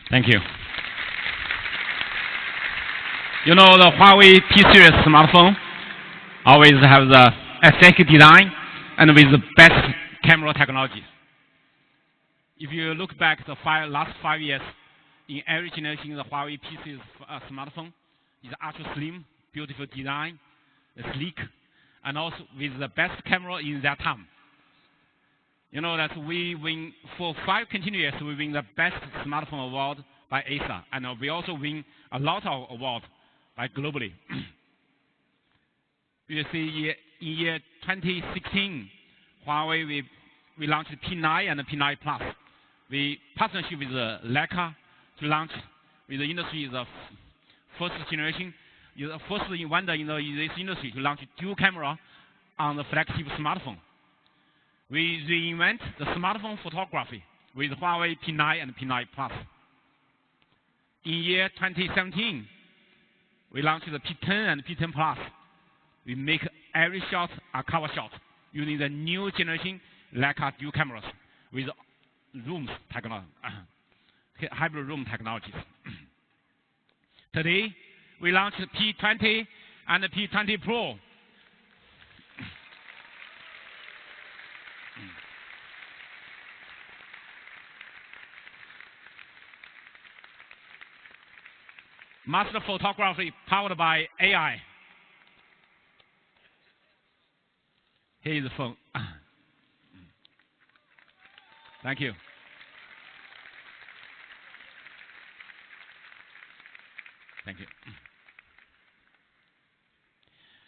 Thank you. You know, the Huawei P series smartphone always have the aesthetic design and with the best camera technology. If you look back the last 5 years, in every generation, the Huawei P series smartphone is ultra slim, beautiful design, sleek, and also with the best camera in that time. You know that we win for 5 continuous years. We win the best smartphone award by ASA, and we also win a lot of awards by globally. You see, in year 2016, Huawei we launched P9 and P9 Plus. We partnership with Leica to launch with the industry the first generation, the first vendor in this industry to launch dual camera on the flagship smartphone. We reinvent the smartphone photography with Huawei P9 and P9 Plus. In year 2017, we launched the P10 and P10 Plus. We make every shot a cover shot using the new generation Leica dual cameras with zoom technology, hybrid zoom technologies. Today, we launched P20 and P20 Pro. Master photography powered by AI. Here is the phone. Thank you. Thank you.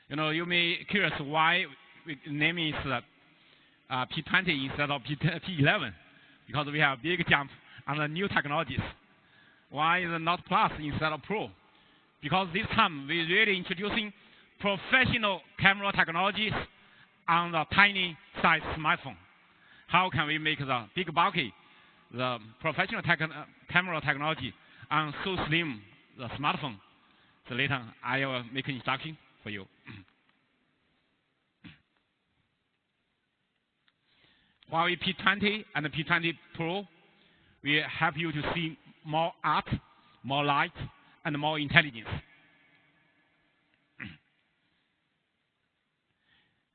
You know, you may be curious why we name it P20 instead of P11, because we have a big jump on the new technologies. Why is it not Plus instead of Pro? Because this time we're really introducing professional camera technologies on the tiny size smartphone. How can we make the big bulky, the professional camera technology on so slim the smartphone? So later I will make an introduction for you. Huawei P20 and P20 Pro will help you to see more art, more light, and more intelligence.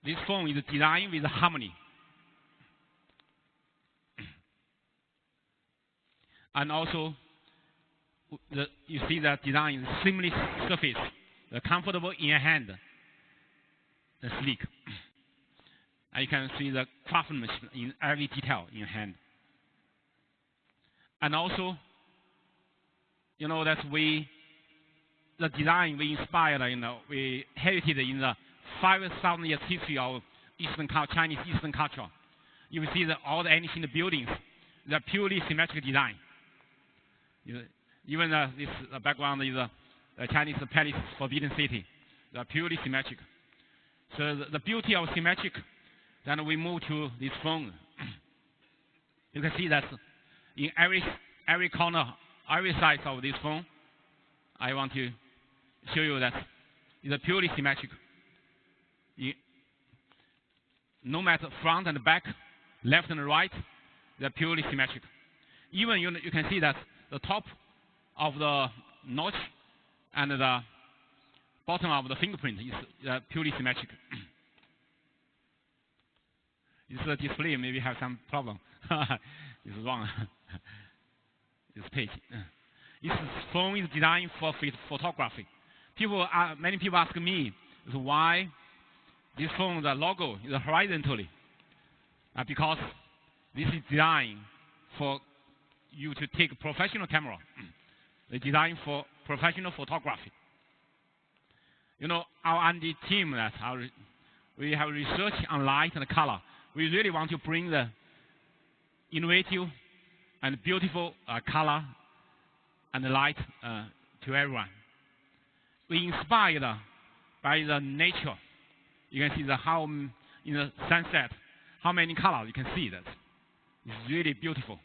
This phone is designed with harmony. And also, you see the design is seamless surface, comfortable in your hand, and sleek. And you can see the craftsmanship in every detail in your hand. And also, you know that the design we inspired, we heritage in the 5,000 years history of Chinese Eastern culture. You will see that all the ancient buildings, they're purely symmetric design. Even this background is the Chinese palace, Forbidden City. They're purely symmetric. So the beauty of symmetric, then we move to this phone. You can see that in every corner, every side of this phone, I want to show you that it's purely symmetric. No matter front and back, left and right, they're purely symmetric. Even you can see that the top of the notch and the bottom of the fingerprint is purely symmetric. This display maybe have some problem. It's wrong. This page. This phone is designed for photography. Many people ask me why this phone, the logo is horizontally. Because this is designed for you to take professional camera. It's designed for professional photography. You know, our R&D team, we have research on light and color. We really want to bring the innovative and beautiful color and light to everyone. We inspired by the nature. You can see how in the sunset, how many colors you can see that. It's really beautiful.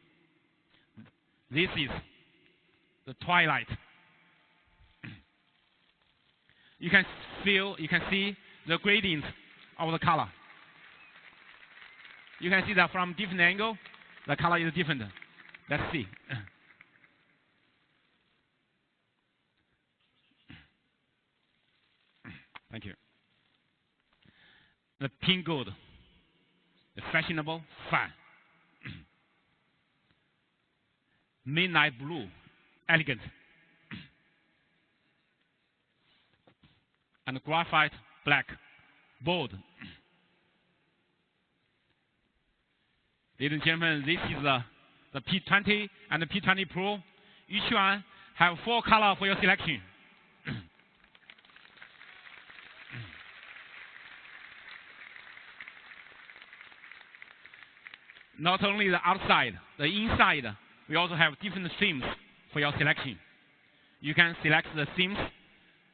This is the twilight. You can see the gradients of the color. You can see that from different angle, the color is different. Let's see. Thank you. The pink gold, the fashionable, fun. Midnight blue, elegant. And graphite black, bold. Ladies and gentlemen, this is the P20 and the P20 Pro. Each one have 4 colors for your selection. Not only the outside, the inside, we also have different themes for your selection. You can select the themes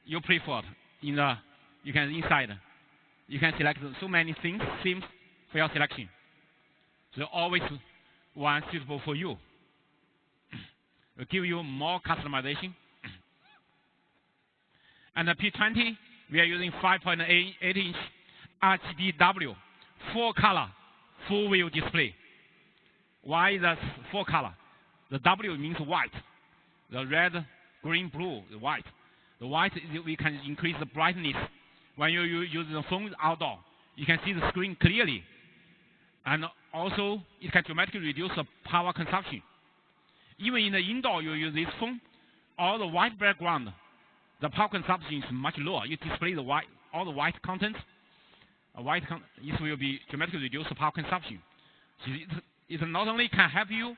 you prefer inside. You can select so many themes for your selection. So always one suitable for you. Will give you more customization. And the P20, we are using 5.8-inch RGBW, 4-color, full-view display. Why is that 4-color? The W means white. The red, green, blue, the white. The white, we can increase the brightness. When you use the phone outdoor, you can see the screen clearly. And also, it can dramatically reduce the power consumption. Even in the indoor, you use this phone, all the white background, the power consumption is much lower. You display the white, all the white content. It will be dramatically reduce the power consumption. So it not only can help you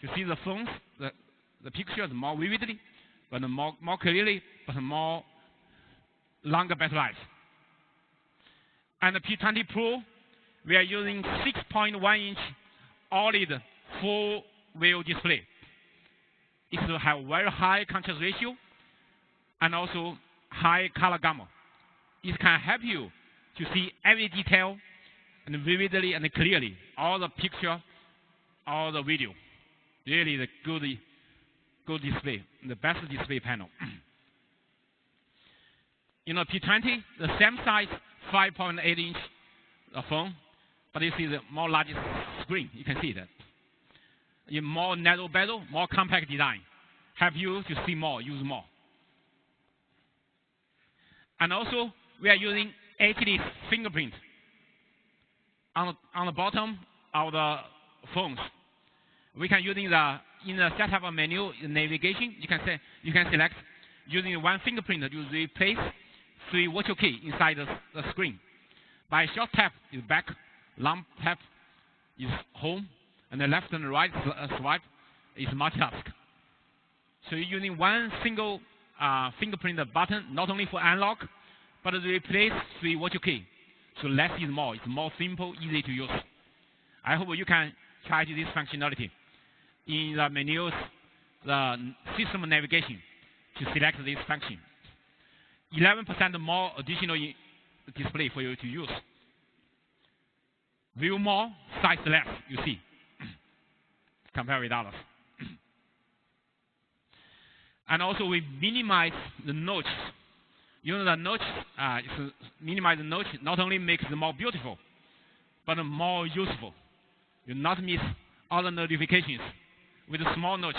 to see the phones, the pictures more vividly, but more clearly, but more longer battery life. And the P20 Pro, we are using 6.1-inch OLED full-view display. It will have very high contrast ratio and also high color gamma. It can help you to see every detail and vividly and clearly, all the picture, all the video. Really the good display, the best display panel. You know, P20, the same size, 5.8-inch phone, but you see the more larger screen. You can see that. In more narrow bezel, more compact design, help you to see more, use more. And also, we are using HD fingerprint on the bottom of the phones. We can use in the setup menu navigation. You can select using one fingerprint to replace 3 virtual keys inside the screen. By short tap is back, long tap is home, and the left and right swipe is multitask. So you're using one single fingerprint button, not only for analog, but to replace 3 virtual keys. So less is more. It's more simple, easy to use. I hope you can try this functionality in the menus, the system navigation, to select this function. 11% more additional display for you to use. View more, size less, you see, compared with others. And also we minimize the notch. You know, the notch, minimize the notch not only makes it more beautiful, but more useful. You not miss all the notifications with the small notch.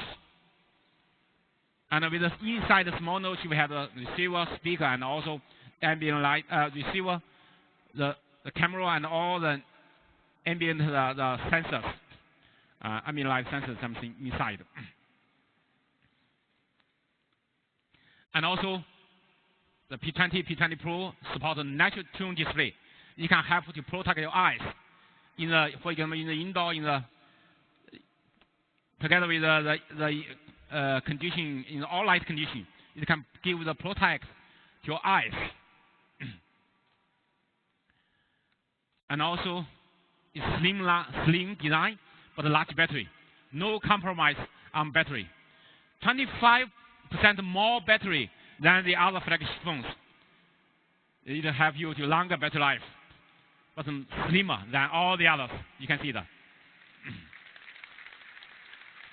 And with the inside the small notch, we have the receiver, speaker, and also ambient light receiver, the camera, and all the ambient the sensors, ambient light sensors, something inside. And also, the P20, P20 Pro support a natural tune display. It can help to protect your eyes. For example, in the indoor, together with the condition, in all light condition, it can give the protect to your eyes. And also, it's slim design, but a large battery. No compromise on battery. 25% more battery than the other flagship phones. It will have you to longer battery life, but slimmer than all the others. You can see that.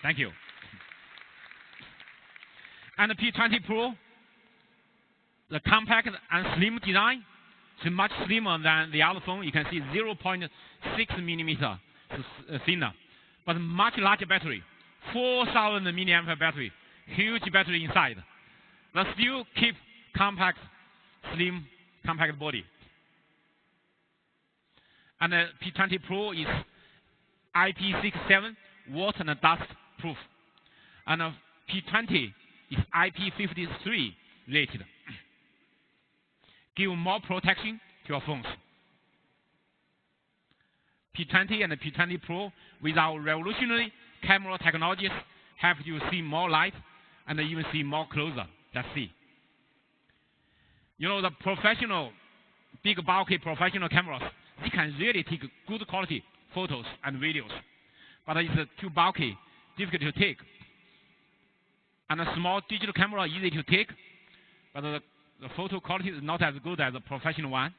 Thank you. And the P20 Pro, the compact and slim design, is much slimmer than the other phone. You can see 0.6 millimeter thinner, but much larger battery, 4,000 milliampere battery, huge battery inside. But still keep compact, slim, compact body. And the P20 Pro is IP67 water and dust proof. And the P20 is IP53 rated. Give more protection to your phones. P20 and the P20 Pro with our revolutionary camera technologies help you see more light and even see more closer. Let's see. You know, the professional, big bulky professional cameras, they can really take good quality photos and videos. But it's too bulky, difficult to take. And a small digital camera, easy to take, but the photo quality is not as good as a professional one.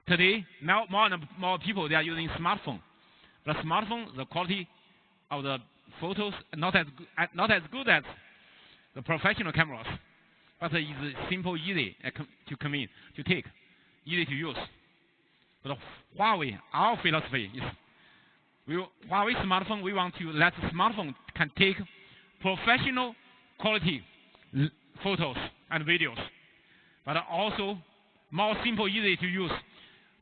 Today, now more and more people, they are using smartphone. But smartphone, the quality of the photos not as good as the professional cameras. But it's simple, easy to take, easy to use. But Huawei, our philosophy is, Huawei smartphone, we want to let the smartphone can take professional quality photos and videos, but also more simple, easy to use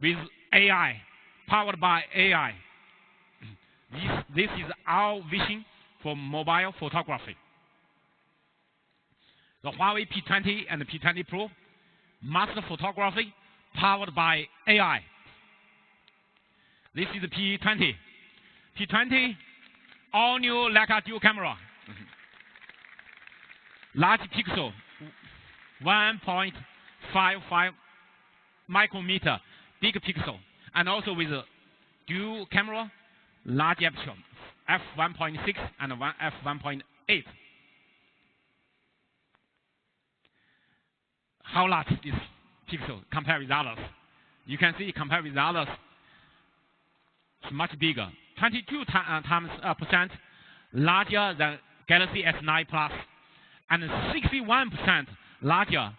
with AI, powered by AI. This is our vision for mobile photography. The Huawei P20 and the P20 Pro, master photography powered by AI. This is the P20. P20, all new Leica dual camera. Large pixel, 1.55 micrometer, big pixel, and also with a dual camera, large aperture, f1.6 and f1.8. How large is pixel compared with others? You can see compared with others, it's much bigger, 22% larger than Galaxy S9 Plus, and 61% larger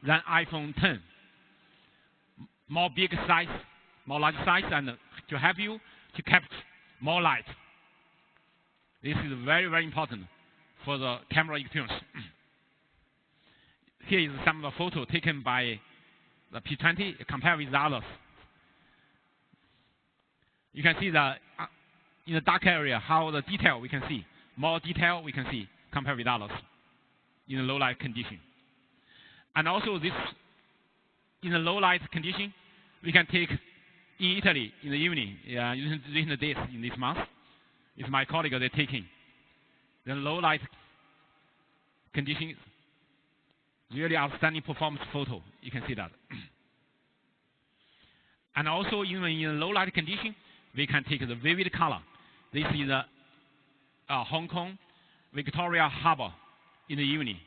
than iPhone 10. More big size, more large size, and to help you to capture more light. This is very, very important for the camera experience. Here is some of the photos taken by the P20 compared with the others. You can see the in the dark area how the detail we can see, more detail we can see compared with others in the low light condition. And also this, in the low light condition, we can take in Italy in the evening, recent days in this month. It's my colleague they're taking. The low light condition, really outstanding performance photo. You can see that. And also even in low light condition, we can take the vivid color. This is Hong Kong Victoria Harbor in the evening.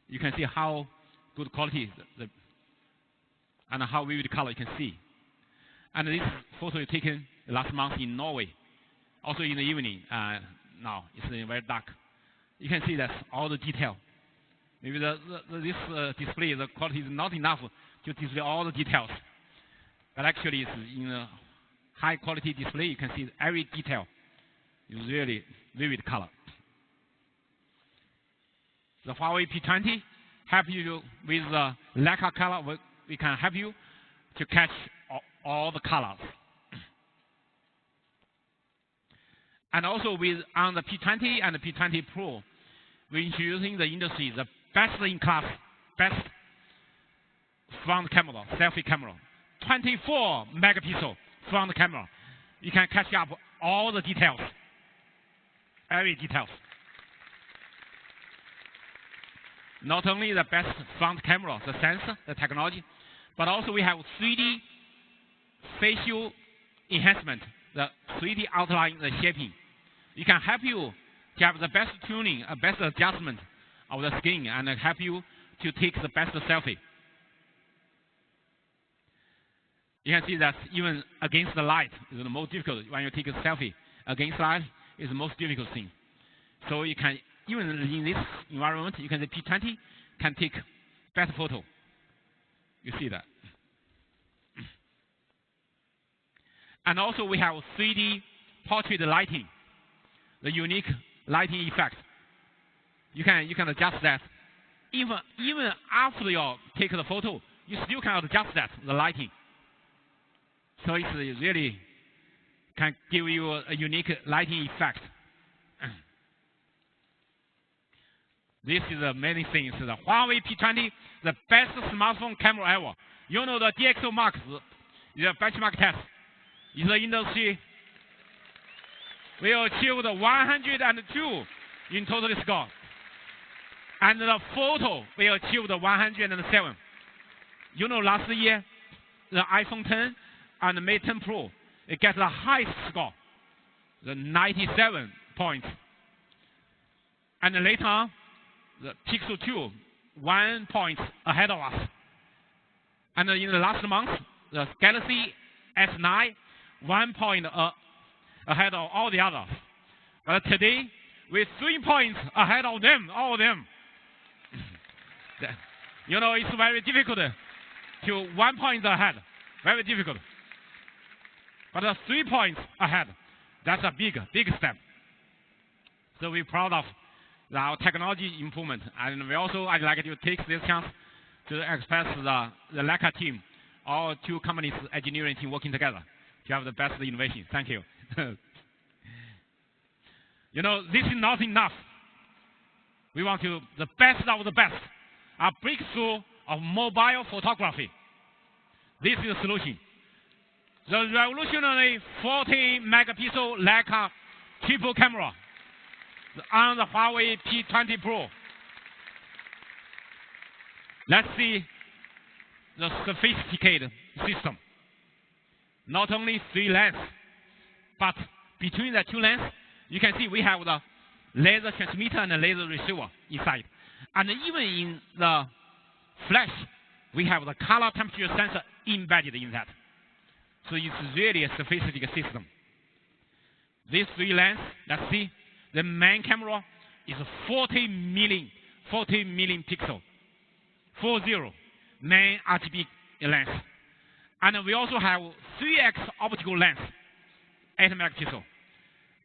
You can see how good quality and how vivid color you can see. And this photo is taken last month in Norway, also in the evening. Now it's very dark. You can see that all the detail. Maybe this display, the quality is not enough to display all the details. But actually, it's in a high quality display. You can see every detail is really vivid color. The Huawei P20 help you with the Leica color. We can help you to catch all the colors. And also on the P20 and the P20 Pro, we're introducing the industry the best in class, best front camera, selfie camera, 24 megapixel front camera. You can catch up all the details, every details. Not only the best front camera, the sensor, the technology, but also we have 3D facial enhancement, the 3D outline, the shaping. It can help you to have the best tuning, a best adjustment of the skin, and help you to take the best selfie. You can see that even against the light is the most difficult. When you take a selfie against light is the most difficult thing. So you can, even in this environment, you can say P20 can take better photo. You see that. And also we have 3D portrait lighting, the unique lighting effect. You can adjust that. Even after you take the photo, you still can adjust that, the lighting. So it's really can give you a unique lighting effect. This is many things. The Huawei P20, the best smartphone camera ever. You know the DxO marks is a benchmark test. In the industry, we achieved 102 in total score. And the photo, we achieved 107. You know, last year, the iPhone 10 and the Mate 10 Pro, it gets the highest score, the 97 points. And later on, the Pixel 2, 1 point ahead of us. And in the last month, the Galaxy S9, 1 point ahead of all the others. But today, we're 3 points ahead of them, all of them. You know, it's very difficult to 1 point ahead, very difficult. But 3 points ahead, that's a big step. So we're proud of our technology improvement. And we also, I'd like to take this chance to express the Leica team, all two companies' engineering team working together to have the best innovation. Thank you. You know, this is not enough. We want to the best of the best, a breakthrough of mobile photography. This is the solution. The revolutionary 40-megapixel Leica triple camera on the Huawei P20 Pro. Let's see the sophisticated system. Not only 3 lenses, but between the 2 lenses, you can see we have the laser transmitter and the laser receiver inside. And even in the flash, we have the color temperature sensor embedded in that. So it's really a sophisticated system. These 3 lenses, let's see, the main camera is 40 million pixel, 40 main RGB lens. And we also have 3x optical lens, 8 megapixel,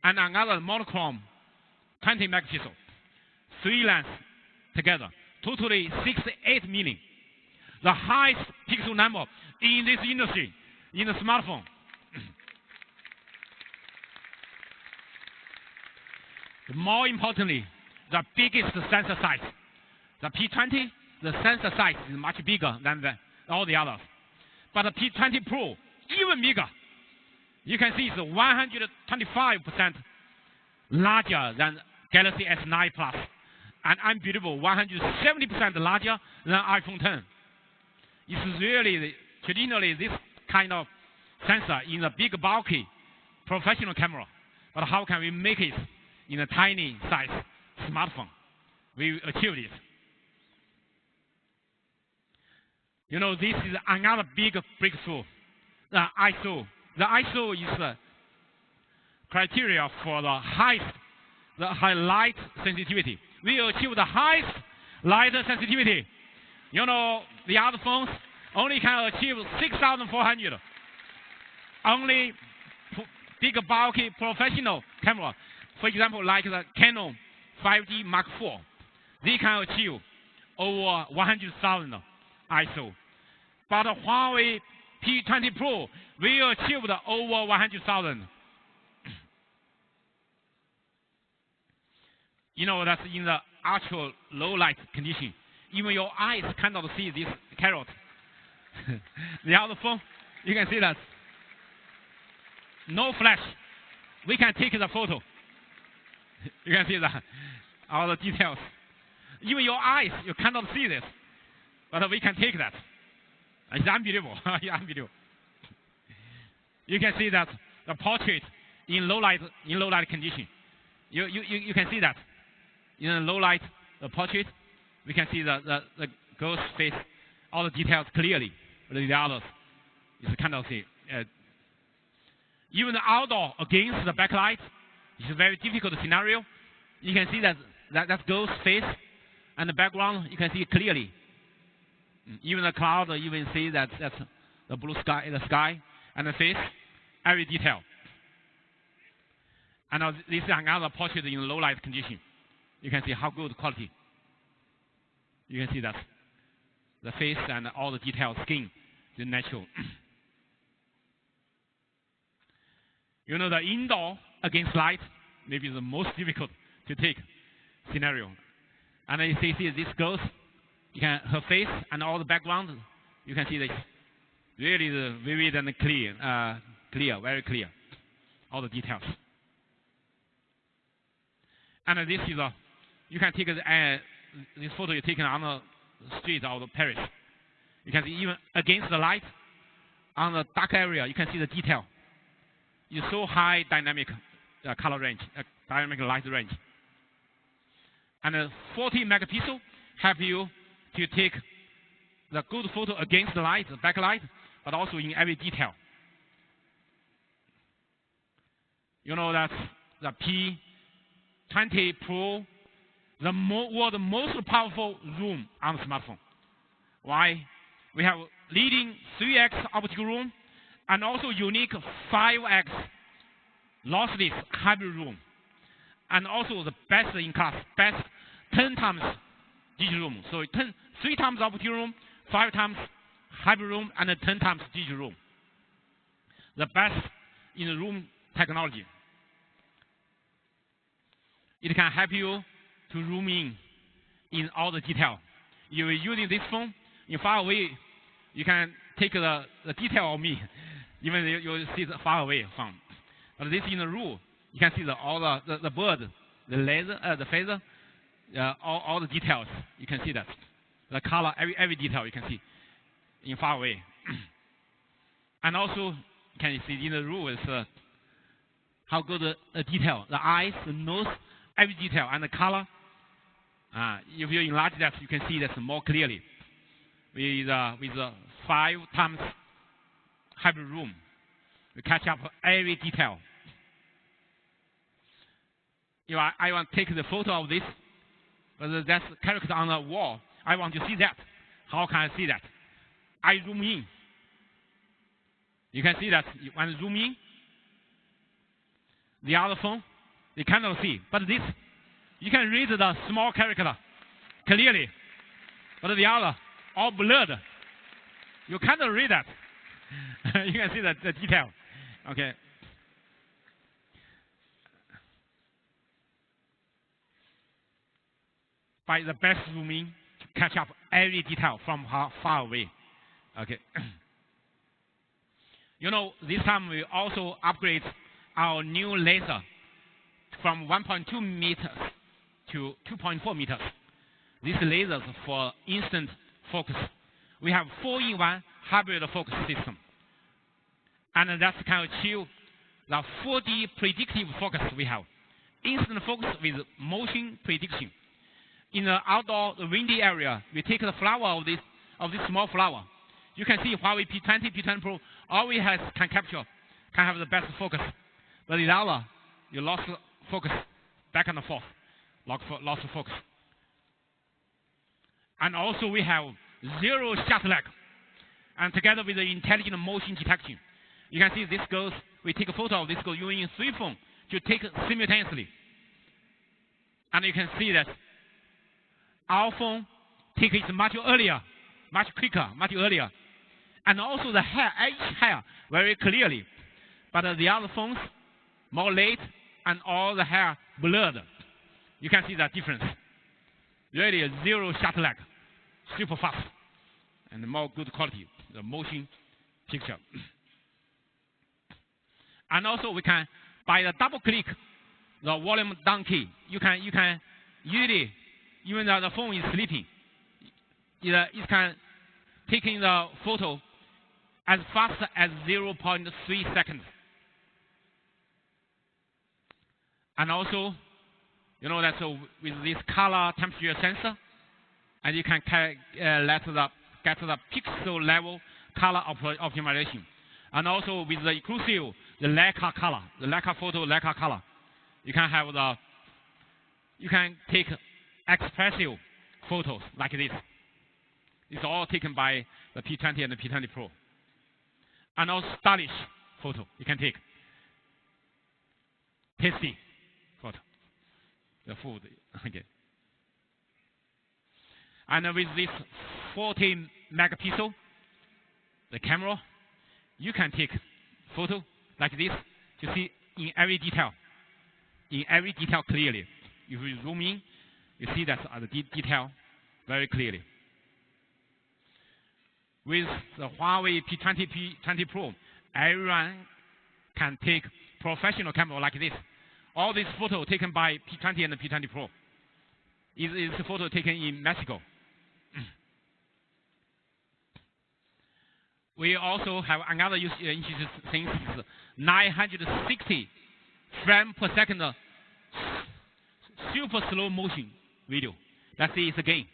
and another monochrome, 20 megapixel. 3 lenses together, totally 68 million. The highest pixel number in this industry, in the smartphone. More importantly, the biggest sensor size. The P20, the sensor size is much bigger than all the others. But the P20 Pro, even bigger. You can see it's 125% larger than Galaxy S9 Plus. And unbelievable, 170% larger than iPhone 10. It's really, traditionally, this kind of sensor in a big, bulky, professional camera. But how can we make it in a tiny size smartphone? We achieved it. You know, this is another big breakthrough, the ISO. The ISO is the criteria for the high light sensitivity. We achieved the highest light sensitivity. You know, the other phones only can achieve 6,400. Only big, bulky, professional camera, for example, like the Canon 5D Mark IV, they can achieve over 100,000 ISO. But the Huawei P20 Pro, we achieved over 100,000. You know, that's in the ultra low light condition. Even your eyes cannot see this carrot. The other phone, you can see that. No flash. We can take the photo. You can see that. All the details. Even your eyes, you cannot see this. But we can take that. It's unbelievable. It's unbelievable. You can see that the portrait in low light condition. You can see that. In a low light portrait, we can see the girl's face, all the details clearly. The others is kind of see. Even the outdoor against the backlight is a very difficult scenario. You can see that girl's face and the background. You can see it clearly. Even the cloud, you even see that's the blue sky, the sky and the face, every detail. And this is another portrait in low light condition. You can see how good quality. You can see that. the face and all the detailed skin, the natural. You know, the indoor against light maybe the most difficult to take scenario. And you see this girl, her face and all the background, you can see this really vivid and clear, very clear, all the details. And this is you can take this photo you taken on the street of Paris. You can see even against the light on the dark area, you can see the detail. It's so high dynamic color range, dynamic light range. And 40 megapixel help you to take the good photo against the light, the backlight, but also in every detail. You know that the P20 Pro, the world's most powerful zoom on the smartphone. Why? We have leading 3x optical zoom and also unique 5x lossless hybrid zoom. And also the best in class, best 10 times digital zoom. So 3 times optical zoom, 5 times hybrid zoom, and 10 times digital zoom. The best in the zoom technology. It can help you to zoom in all the detail. If you're using this phone, in far away, you can take the detail of me, even you see the far away from. But this in the room, you can see all the bird, the laser, the feather, all the details. You can see that. The color, every detail you can see in far away. And also, can you see in the room is how good the detail, the eyes, the nose, every detail, and the color. If you enlarge that, you can see that more clearly. With 5 times hybrid zoom, we catch up every detail. If I want to take the photo of this, but that's character on the wall, I want to see that. How can I see that? I zoom in. You can see that when I zoom in, the other phone, they cannot see. But this, you can read the small character clearly. But the other, all blurred. You cannot read that. You can see the detail. Okay. By the best zooming to catch up every detail from far away. Okay. You know, this time we also upgrade our new laser from 1.2 meters to 2.4 meters. These lasers for instant focus. We have 4-in-1 hybrid focus system. And that can achieve the 4D predictive focus we have. Instant focus with motion prediction. In the outdoor, the windy area, we take the flower of this small flower. You can see Huawei P20 P20 Pro always can have the best focus. But the other, you lost focus back and forth, lost focus. And also we have 0 shutter lag. And together with the intelligent motion detection, you can see this goes, we take a photo of this goes using 3 phones to take it simultaneously. And you can see that our phone takes it much earlier, much quicker, much earlier. And also the hair, each hair, very clearly. But the other phones, more late, and all the hair blurred. You can see that difference. Really a 0 shutter lag, super fast, and more good quality, the motion picture. And also we can, by the double click, the volume down key, you can usually, even though the phone is sleeping, it can take in the photo as fast as 0.3 seconds. And also, you know that with this color temperature sensor, and you can get the pixel level color optimization. And also with the exclusive, the Leica color, the Leica photo, Leica color, you can take expressive photos like this. It's all taken by the P20 and the P20 Pro. And also stylish photo you can take. Tasty photo. The food. Okay. And with this 40 megapixel, the camera, you can take photo like this to see in every detail clearly. If you zoom in, you see that the detail very clearly. With the Huawei P20 P20 Pro, everyone can take professional camera like this. All these photos taken by P20 and the P20 Pro. Is a photo taken in Mexico. We also have another interesting thing, is 960 frames per second super slow motion video. Let's see it again.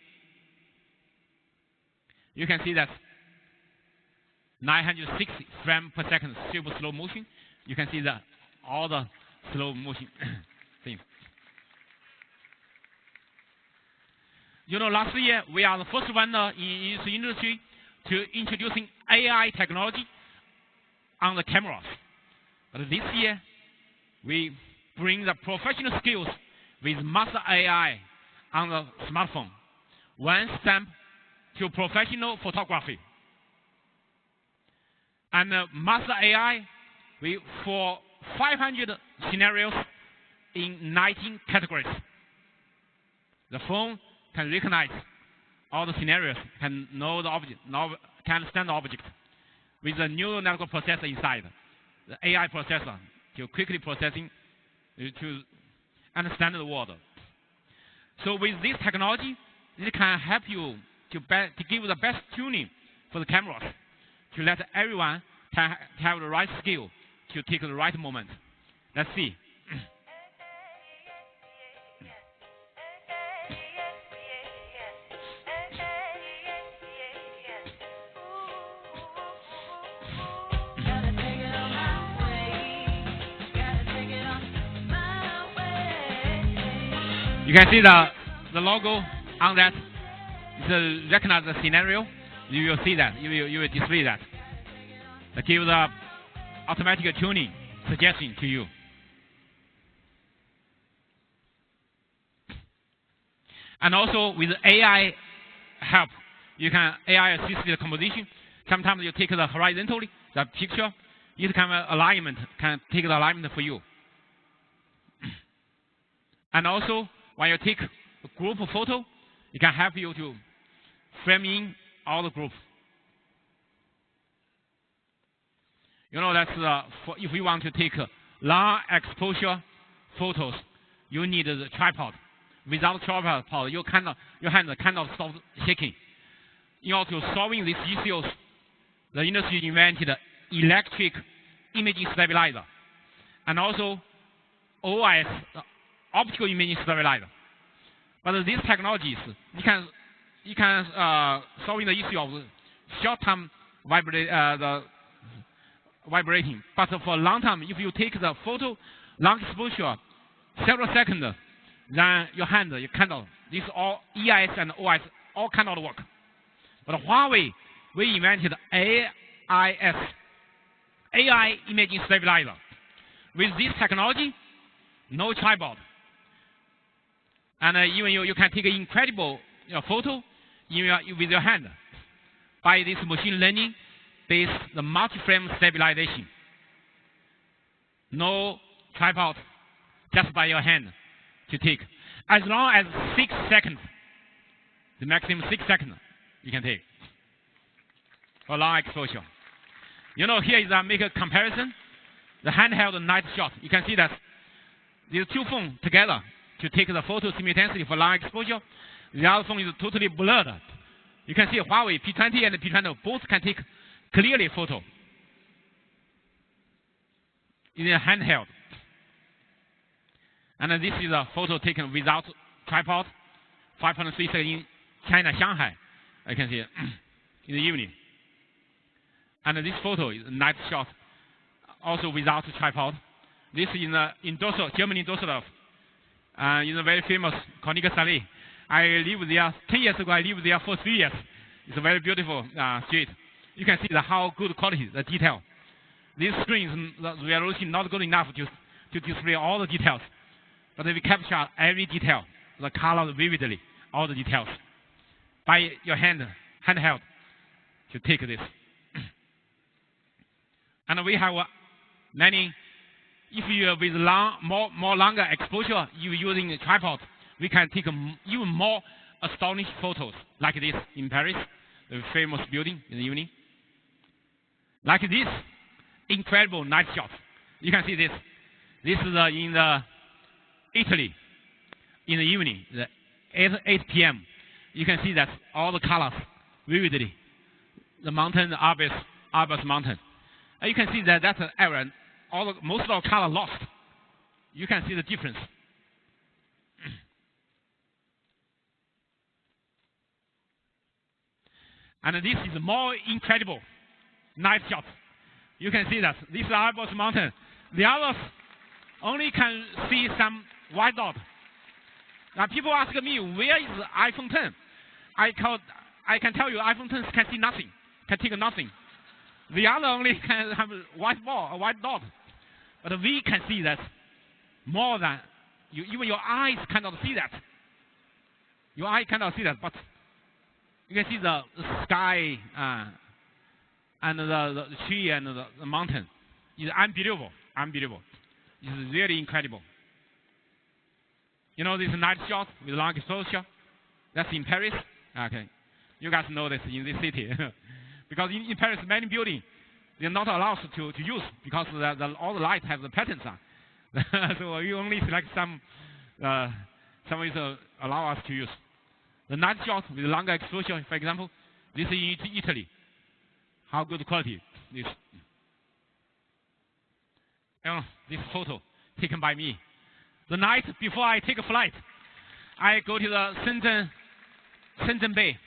You can see that 960 frames per second super slow motion. You can see that all the slow motion things. Last year we are the first one in this industry to introducing AI technology on the cameras. But this year we bring the professional skills with master AI on the smartphone. One step to professional photography. And master AI for 500 scenarios in 19 categories. The phone can recognize all the scenarios, can know the object, can understand the object with the neural network processor inside, the AI processor to quickly processing to understand the world. So with this technology, it can help you to give the best tuning for the cameras, to let everyone have the right skill to take the right moment. Let's see. You can see the logo on that. It recognize the scenario. You will see that. You will display that. It gives the automatic tuning suggestion to you. And also with AI help, you can AI assist the composition. Sometimes you take the horizontally, the picture, it can take the alignment for you. And also when you take a group photo, it can help you to frame in all the group. That's if you want to take long exposure photos, you need the tripod. Without tripod, your hand cannot stop shaking. In order to solving these issues, the industry invented electric imaging stabilizer, and also OIS, optical imaging stabilizer. But these technologies, you can solving the issue of short-term vibrating. But for long term, if you take the photo, long exposure, several seconds, then your hand, you cannot. This all EIS and OIS all cannot work. But Huawei, we invented AIS, AI imaging stabilizer. With this technology, no tripod. And even you can take an incredible photo with your hand by this machine learning based the multi-frame stabilization. No tripod, just by your hand to take. As long as 6 seconds, the maximum 6 seconds you can take for long exposure. Here is make a comparison. The handheld night shot. You can see that these two phones together to take the photo simultaneously for long exposure. The other phone is totally blurred. You can see Huawei P20 and P20 both can take clearly photo in a handheld. And this is a photo taken without tripod, 5.3 seconds in China, Shanghai. I can see it in the evening. And this photo is a night shot, also without tripod. This is in Germany, Düsseldorf. In a very famous Königsallee. I lived there 10 years ago. I lived there for 3 years. It's a very beautiful street. You can see how good quality, the detail. This screen, the resolution not good enough to display all the details, but we capture every detail, the color vividly, all the details. By your hand, handheld to take this. And we have many. If you with more longer exposure, you using a tripod, we can take even more astonishing photos like this in Paris, the famous building in the evening. Like this incredible night shot. You can see this. This is in Italy in the evening, 8 p.m. You can see that all the colors vividly. The mountain, the Alps mountain. And you can see that that's an area. Most of the color lost. You can see the difference. And this is more incredible night shot. You can see that this is Alps mountain. The others only can see some white dot. Now people ask me, where is the iPhone 10? I can tell you iPhone 10 can see nothing, can take nothing. The other only can have a white ball, a white dot. But we can see that more than you. Even your eyes cannot see that. Your eye cannot see that, but you can see the sky and the tree and the mountain. It's unbelievable, unbelievable. It's really incredible. You know this night shot with long exposure? That's in Paris. Okay, you guys know this in this city. Because in Paris, many buildings, they're not allowed to use because all the lights have the patterns on. So you only select some is allow us to use. The night shot with longer exposure, for example, this is in Italy. How good quality this. This photo taken by me. The night before I take a flight, I go to the Shenzhen Bay.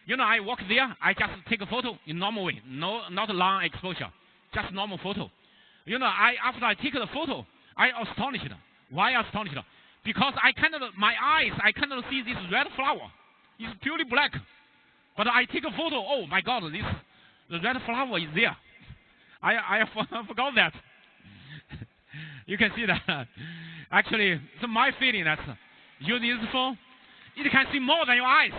You know, I walk there, I just take a photo in normal way, not long exposure, just normal photo. You know, after I take the photo, I astonished. Why astonished? Because my eyes, I cannot see this red flower. It's purely black. But I take a photo, oh my God, the red flower is there. I forgot that. You can see that. Actually, so my feeling that using this phone, it can see more than your eyes.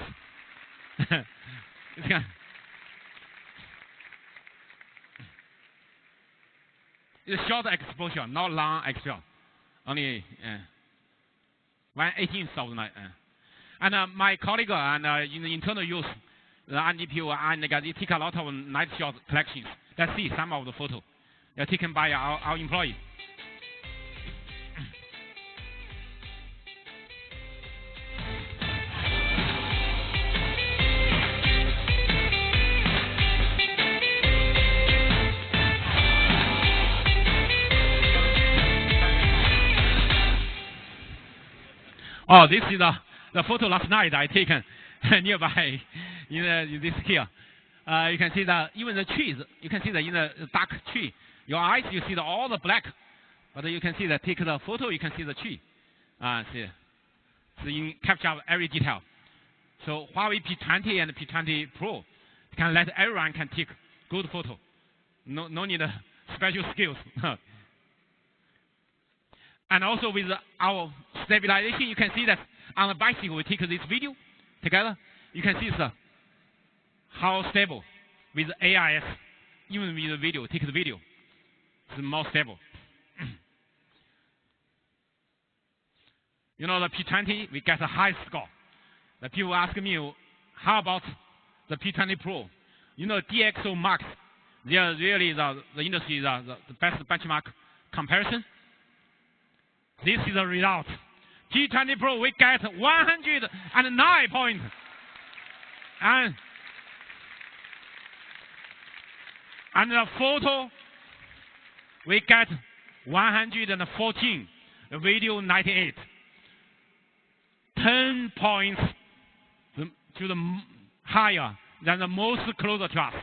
It's short exposure, not long exposure. Only 1/18th of the night. And my colleague and in the internal use, the NGPU and they take a lot of night shot collections. Let's see some of the photos. They're taken by our employees. Oh, this is the photo last night I taken nearby in this here. You can see that even the trees, you can see that in the dark tree. Your eyes, you see all the black, but you can see that take the photo, you can see the tree. See, so you capture every detail. So Huawei P20 and P20 Pro can let everyone can take good photo. No need special skills. And also with our stabilization, you can see that on the bicycle, we take this video together. You can see how stable with AIS, even with the video, take the video. It's more stable. You know, the P20, we get a high score. The people ask me, how about the P20 Pro? You know, DxO marks, they are really the industry, the best benchmark comparison. This is the result. P20 Pro, we get 109 points. And the photo, we get 114. The video, 98. 10 points to the higher than the most closer to us.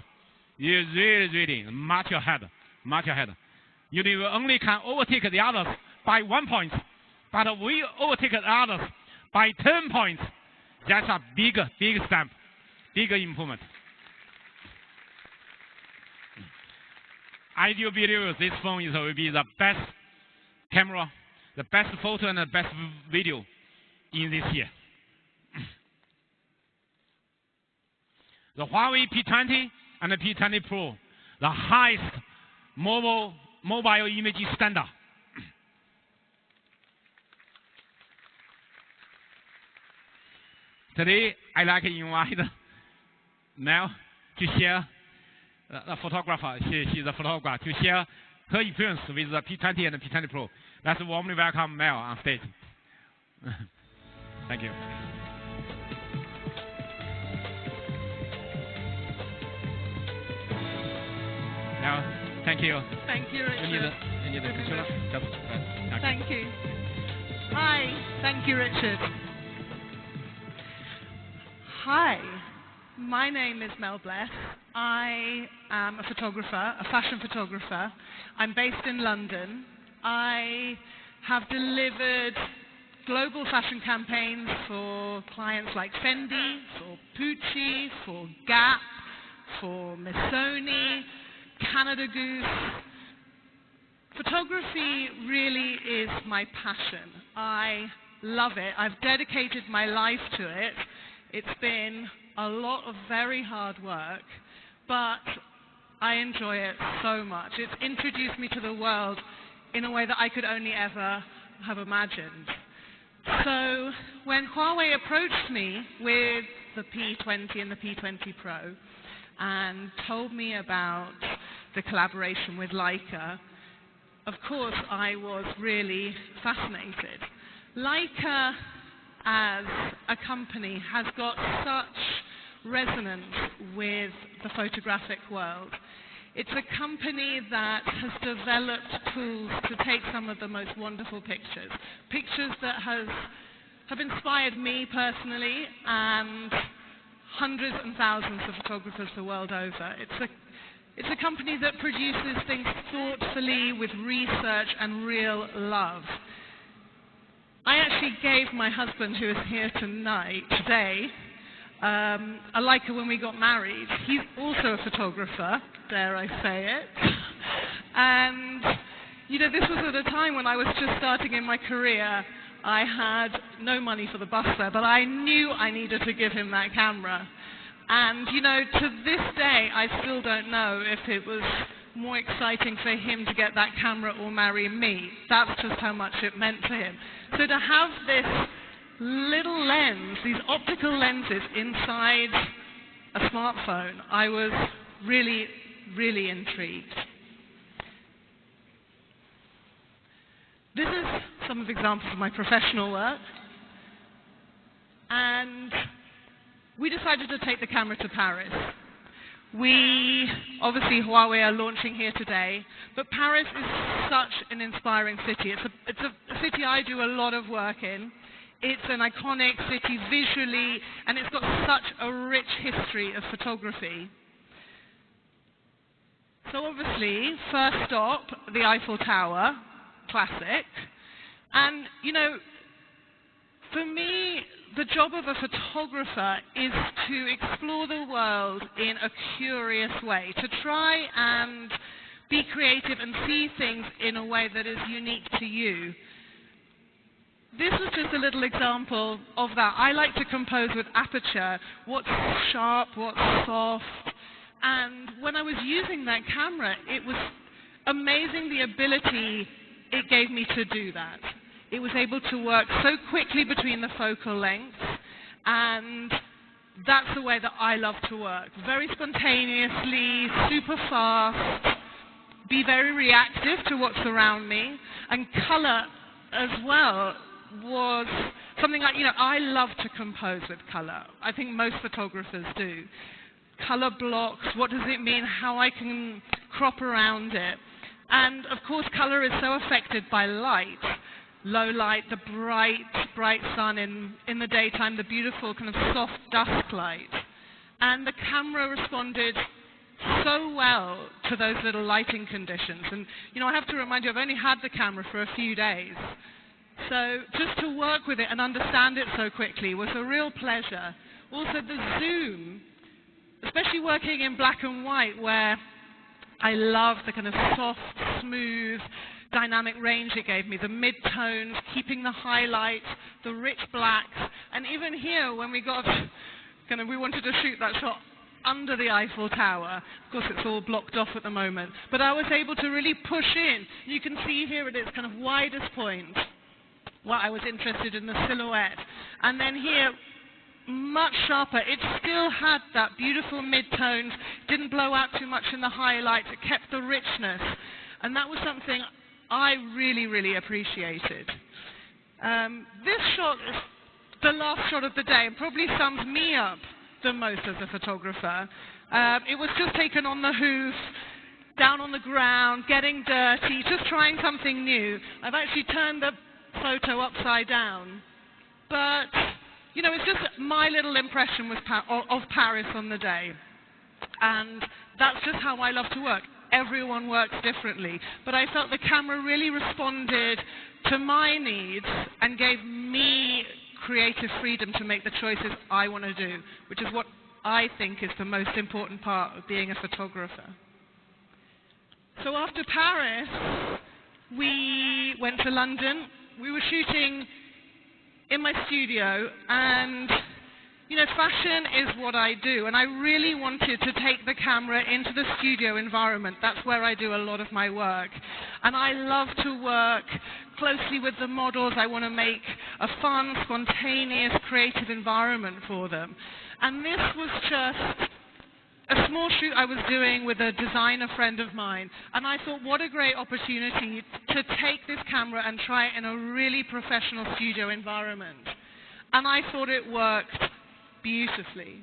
It's really much ahead. Much ahead. You only can overtake the others by 1 point, but we overtake the others by 10 points. That's a big stamp, big improvement. I do believe this phone will be the best camera, the best photo, and the best video in this year. the Huawei P20 and the P20 Pro, the highest mobile imaging standard. Today, I like to invite Mel to share, the photographer, she's a photographer, to share her experience with the P20 and the P20 Pro. Let's warmly welcome Mel on stage. Thank you. Mel, thank you. Thank you, Richard. You need a picture? Just, okay. Thank you. Hi. Thank you, Richard. Hi. My name is Mel Bless. I am a photographer, a fashion photographer. I'm based in London. I have delivered global fashion campaigns for clients like Fendi, for Pucci, for Gap, for Missoni, Canada Goose. Photography really is my passion. I love it. I've dedicated my life to it. It's been a lot of very hard work, but I enjoy it so much. It's introduced me to the world in a way that I could only ever have imagined. So when Huawei approached me with the P20 and the P20 Pro and told me about the collaboration with Leica, of course I was really fascinated. Leica as a company has got such resonance with the photographic world. It's a company that has developed tools to take some of the most wonderful pictures. Pictures that have inspired me personally and hundreds and thousands of photographers the world over. It's a company that produces things thoughtfully with research and real love. I actually gave my husband, who is here today, a Leica when we got married. He's also a photographer, dare I say it. And, you know, this was at a time when I was just starting in my career. I had no money for the bus fare, but I knew I needed to give him that camera. And, you know, to this day, I still don't know if it was more exciting for him to get that camera or marry me. That's just how much it meant to him. So to have this little lens, these optical lenses inside a smartphone, I was really, really intrigued. This is some of the examples of my professional work. And we decided to take the camera to Paris. Obviously Huawei are launching here today, but Paris is such an inspiring city. It's a city I do a lot of work in. It's an iconic city visually, and it's got such a rich history of photography. So obviously, first stop, the Eiffel Tower, classic. And, you know, for me, the job of a photographer is to explore the world in a curious way, to try and be creative and see things in a way that is unique to you. This was just a little example of that. I like to compose with aperture, what's sharp, what's soft. And when I was using that camera, it was amazing the ability it gave me to do that. It was able to work so quickly between the focal lengths, and that's the way that I love to work. Very spontaneously, super fast, be very reactive to what's around me, and color as well was something I love to compose with color. I think most photographers do. Color blocks, what does it mean, how I can crop around it. And of course color is so affected by light. Low light, the bright sun in the daytime, the beautiful kind of soft dusk light. And the camera responded so well to those little lighting conditions. And you know, I have to remind you, I've only had the camera for a few days. So just to work with it and understand it so quickly was a real pleasure. Also the zoom, especially working in black and white, where I love the kind of soft, smooth, dynamic range it gave me, the mid-tones, keeping the highlights, the rich blacks, and even here when we wanted to shoot that shot under the Eiffel Tower. Of course, it's all blocked off at the moment. But I was able to really push in. You can see here at its kind of widest point where I was interested in the silhouette. And then here, much sharper. It still had that beautiful mid-tones, didn't blow out too much in the highlights. It kept the richness. And that was something I really, really appreciated. This shot is the last shot of the day and probably sums me up the most as a photographer. It was just taken on the hoof, down on the ground, getting dirty, just trying something new. I've actually turned the photo upside down. But, you know, it's just my little impression of Paris on the day. And that's just how I love to work. Everyone works differently. But I felt the camera really responded to my needs and gave me creative freedom to make the choices I want to do, which is what I think is the most important part of being a photographer. So after Paris, we went to London. We were shooting in my studio, and you know, fashion is what I do, and I really wanted to take the camera into the studio environment. That's where I do a lot of my work. And I love to work closely with the models. I want to make a fun, spontaneous, creative environment for them. And this was just a small shoot I was doing with a designer friend of mine. And I thought, what a great opportunity to take this camera and try it in a really professional studio environment. And I thought it worked beautifully.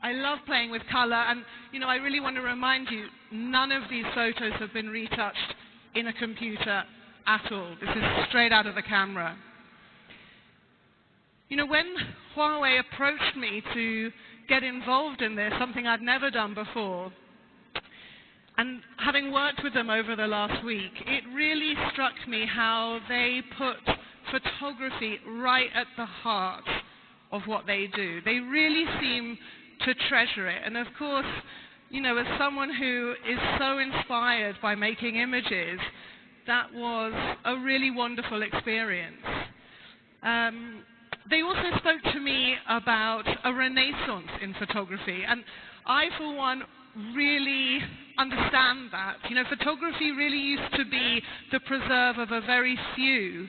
I love playing with color, and you know, I really want to remind you, none of these photos have been retouched in a computer at all. This is straight out of the camera. You know, when Huawei approached me to get involved in this, something I'd never done before, and having worked with them over the last week, it really struck me how they put photography right at the heart of what they do. They really seem to treasure it. And of course, you know, as someone who is so inspired by making images, that was a really wonderful experience. They also spoke to me about a renaissance in photography, and I, for one, really understand that. You know, photography really used to be the preserve of a very few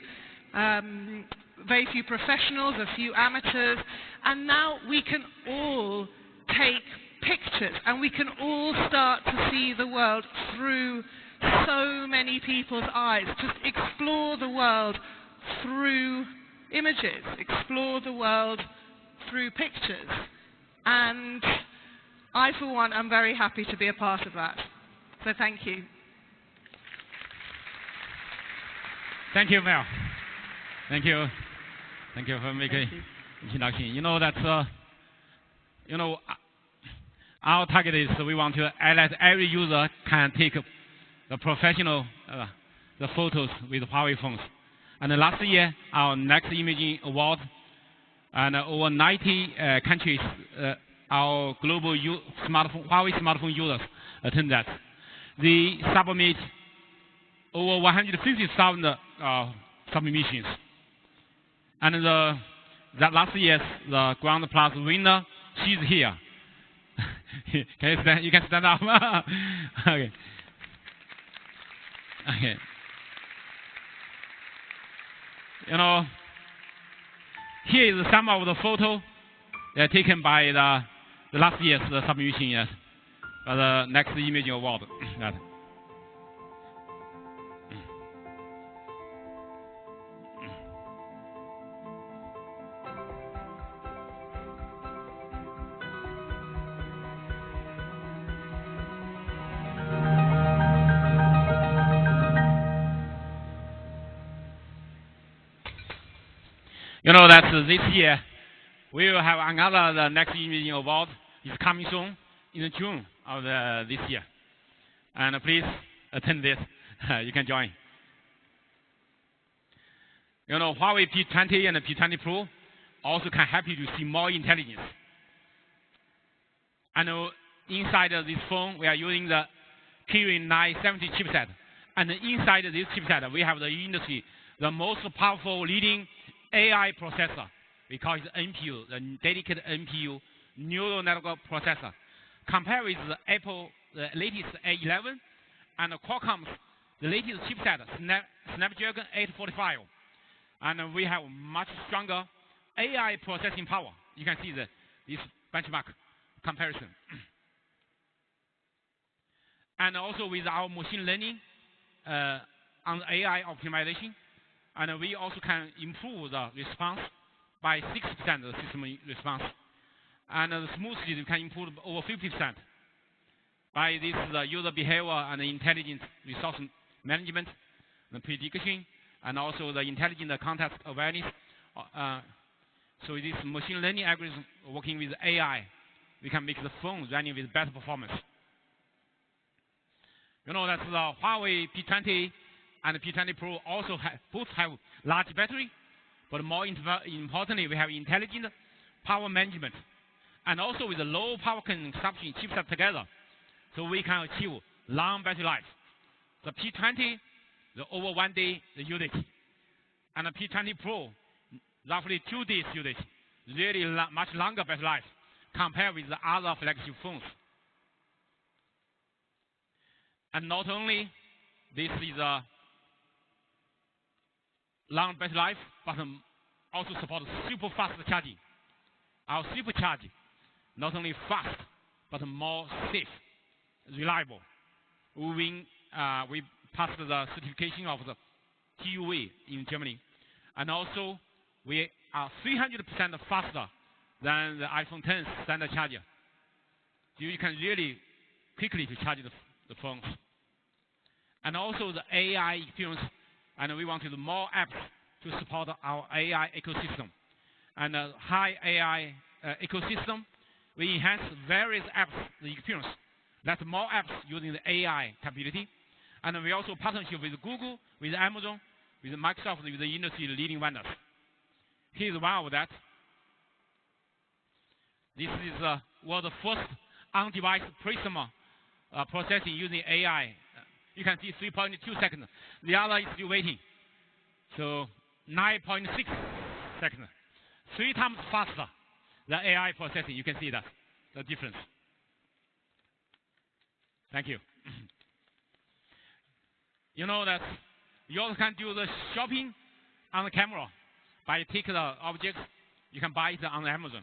professionals, a few amateurs, and now we can all take pictures and we can all start to see the world through so many people's eyes. Just explore the world through images, explore the world through pictures. And I, for one, am very happy to be a part of that. So thank you. Thank you, Mel. Thank you. Thank you for making introduction. You know that, you know, our target is we want to let every user can take the professional the photos with Huawei phones. And last year, our next imaging award, and over 90 countries, our global Huawei smartphone users attend that. They submit over 150,000 submissions. And that last year's the Grand Plus winner, she's here. Can you stand? You can stand up. Okay. Okay. You know, here is some of the photos taken by the last year's submission, yes, for the next imaging award. You know that this year we will have another the next imaging award is coming soon in June of this year, and please attend this. You can join. You know, Huawei P20 and P20 Pro also can help you to see more intelligence. And inside of this phone, we are using the Kirin 970 chipset, and inside this chipset, we have the industry the most powerful leading AI processor. We call it NPU, the dedicated NPU, neural network processor, compare with the Apple, the latest A11, and Qualcomm's the latest chipset, Snapdragon 845. And we have much stronger AI processing power. You can see this benchmark comparison. And also with our machine learning on AI optimization, and we also can improve the response by 6% of the system response. And the smoothly we can improve over 50% by this user behavior and intelligent resource management, the prediction, and also the intelligent context awareness. So this machine learning algorithm working with AI, we can make the phone running with better performance. You know that the Huawei P20 and P20 Pro also both have large battery, but more importantly, we have intelligent power management, and also with the low power consumption chipset together, so we can achieve long battery life. The P20, the over 1 day the usage, and the P20 Pro, roughly 2 days usage, really much longer battery life compared with the other flagship phones. And not only this is a long battery life, but also supports super fast charging. Our supercharge, not only fast, but more safe, reliable. We passed the certification of the TUV in Germany. And also, we are 300% faster than the iPhone 10 standard charger. So you can really quickly to charge the phones. And also the AI experience, and we wanted more apps to support our AI ecosystem. And high AI ecosystem, we enhance various apps the experience. That's more apps using the AI capability. And we also partnership with Google, with Amazon, with Microsoft, with the industry leading vendors. Here's one of that. This is world's first on-device prisma processing using AI. You can see 3.2 seconds. The other is still waiting. So 9.6 seconds. 3 times faster than AI processing. You can see that, the difference. Thank you. You know that you also can do the shopping on the camera by take the objects. You can buy it on Amazon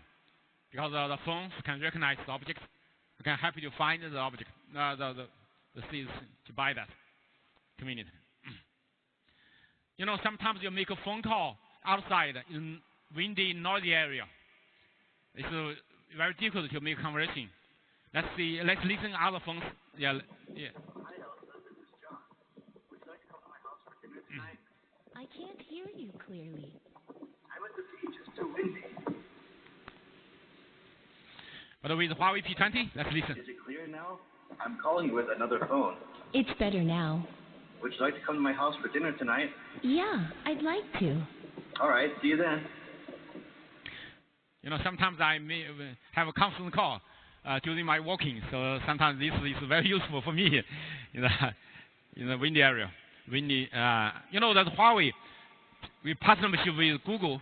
because the phones can recognize the object. It can help you to find the object, the things to buy that. Convenient. You know, sometimes you make a phone call outside in windy, noisy area. It's very difficult to make conversation. Let's see. Let's listen to other phones. Yeah. I can't hear you clearly. I'm at the beach. It's too windy. But with Huawei P20, let's listen. Is it clear now? I'm calling you with another phone. It's better now. Would you like to come to my house for dinner tonight? Yeah, I'd like to. All right, see you then. You know, sometimes I may have a constant call during my walking, so sometimes this is very useful for me in the windy area. You know that Huawei, we partnership with Google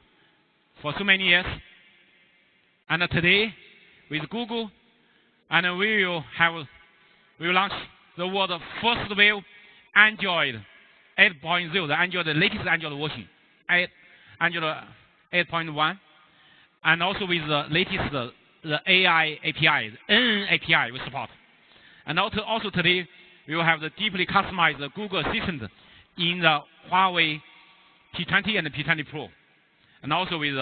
for so many years, and today with Google, and we will launch the world's first wave Android 8.0, the latest Android version, Android 8.1, and also with the latest the AI API, N API we support. And also today we will have the deeply customized Google Assistant in the Huawei P20 and the P20 Pro, and also with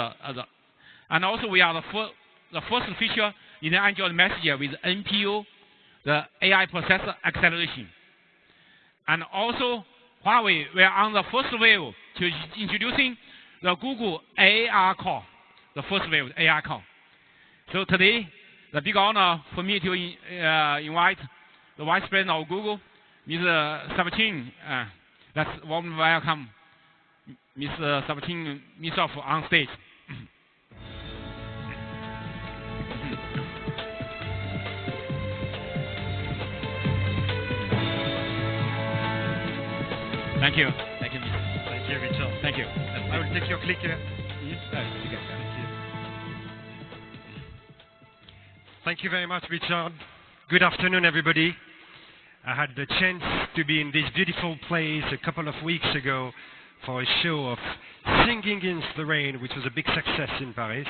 and also we are the first feature in the Android Messenger with NPU, the AI processor acceleration. And also Huawei, we are on the first wave to introducing the Google AR call, the first wave AR call. So today, the big honor for me to invite the Vice President of Google, Mr. Sabatini. Let's warmly welcome Mr. Sabatini himself on stage. Thank you. Thank you, Mr. Thank you, Richard. Thank you. I will take your clicker. Thank you. Thank you very much, Richard. Good afternoon, everybody. I had the chance to be in this beautiful place a couple of weeks ago for a show of Singing in the Rain, which was a big success in Paris.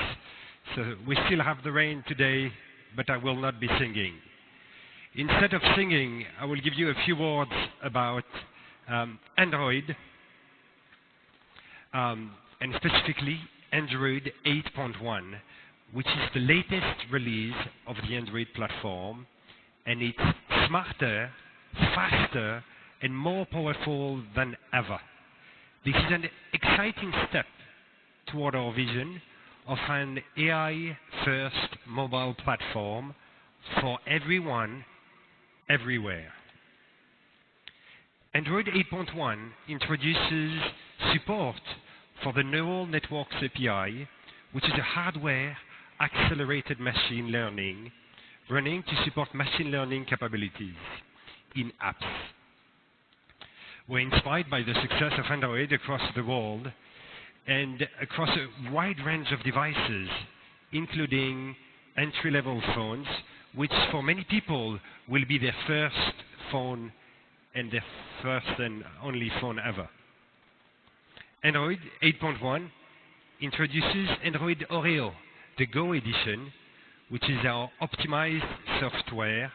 So we still have the rain today, but I will not be singing. Instead of singing, I will give you a few words about Android, and specifically Android 8.1, which is the latest release of the Android platform, and it's smarter, faster, and more powerful than ever. This is an exciting step toward our vision of an AI-first mobile platform for everyone, everywhere. Android 8.1 introduces support for the Neural Networks API, which is a hardware-accelerated machine learning running to support machine learning capabilities in apps. We're inspired by the success of Android across the world and across a wide range of devices, including entry-level phones, which for many people will be their first phone and their first and only phone ever. Android 8.1 introduces Android Oreo, the Go edition, which is our optimized software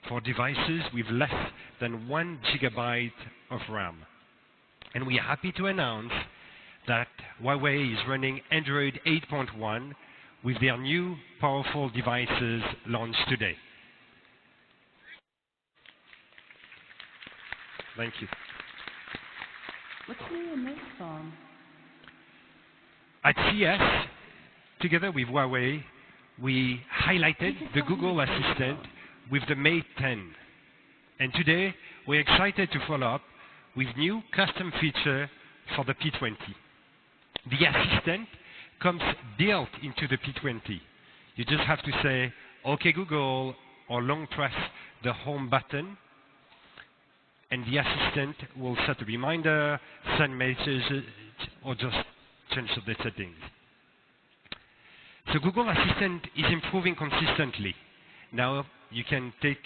for devices with less than 1 GB of RAM. And we are happy to announce that Huawei is running Android 8.1 with their new powerful devices launched today. Thank you. What's new in this phone? At CES, together with Huawei, we highlighted the Google Assistant with the Mate 10. And today, we're excited to follow up with new custom feature for the P20. The Assistant comes built into the P20. You just have to say, OK Google, or long press the home button, and the Assistant will set a reminder, send messages, or just change the settings. So Google Assistant is improving consistently. Now you can take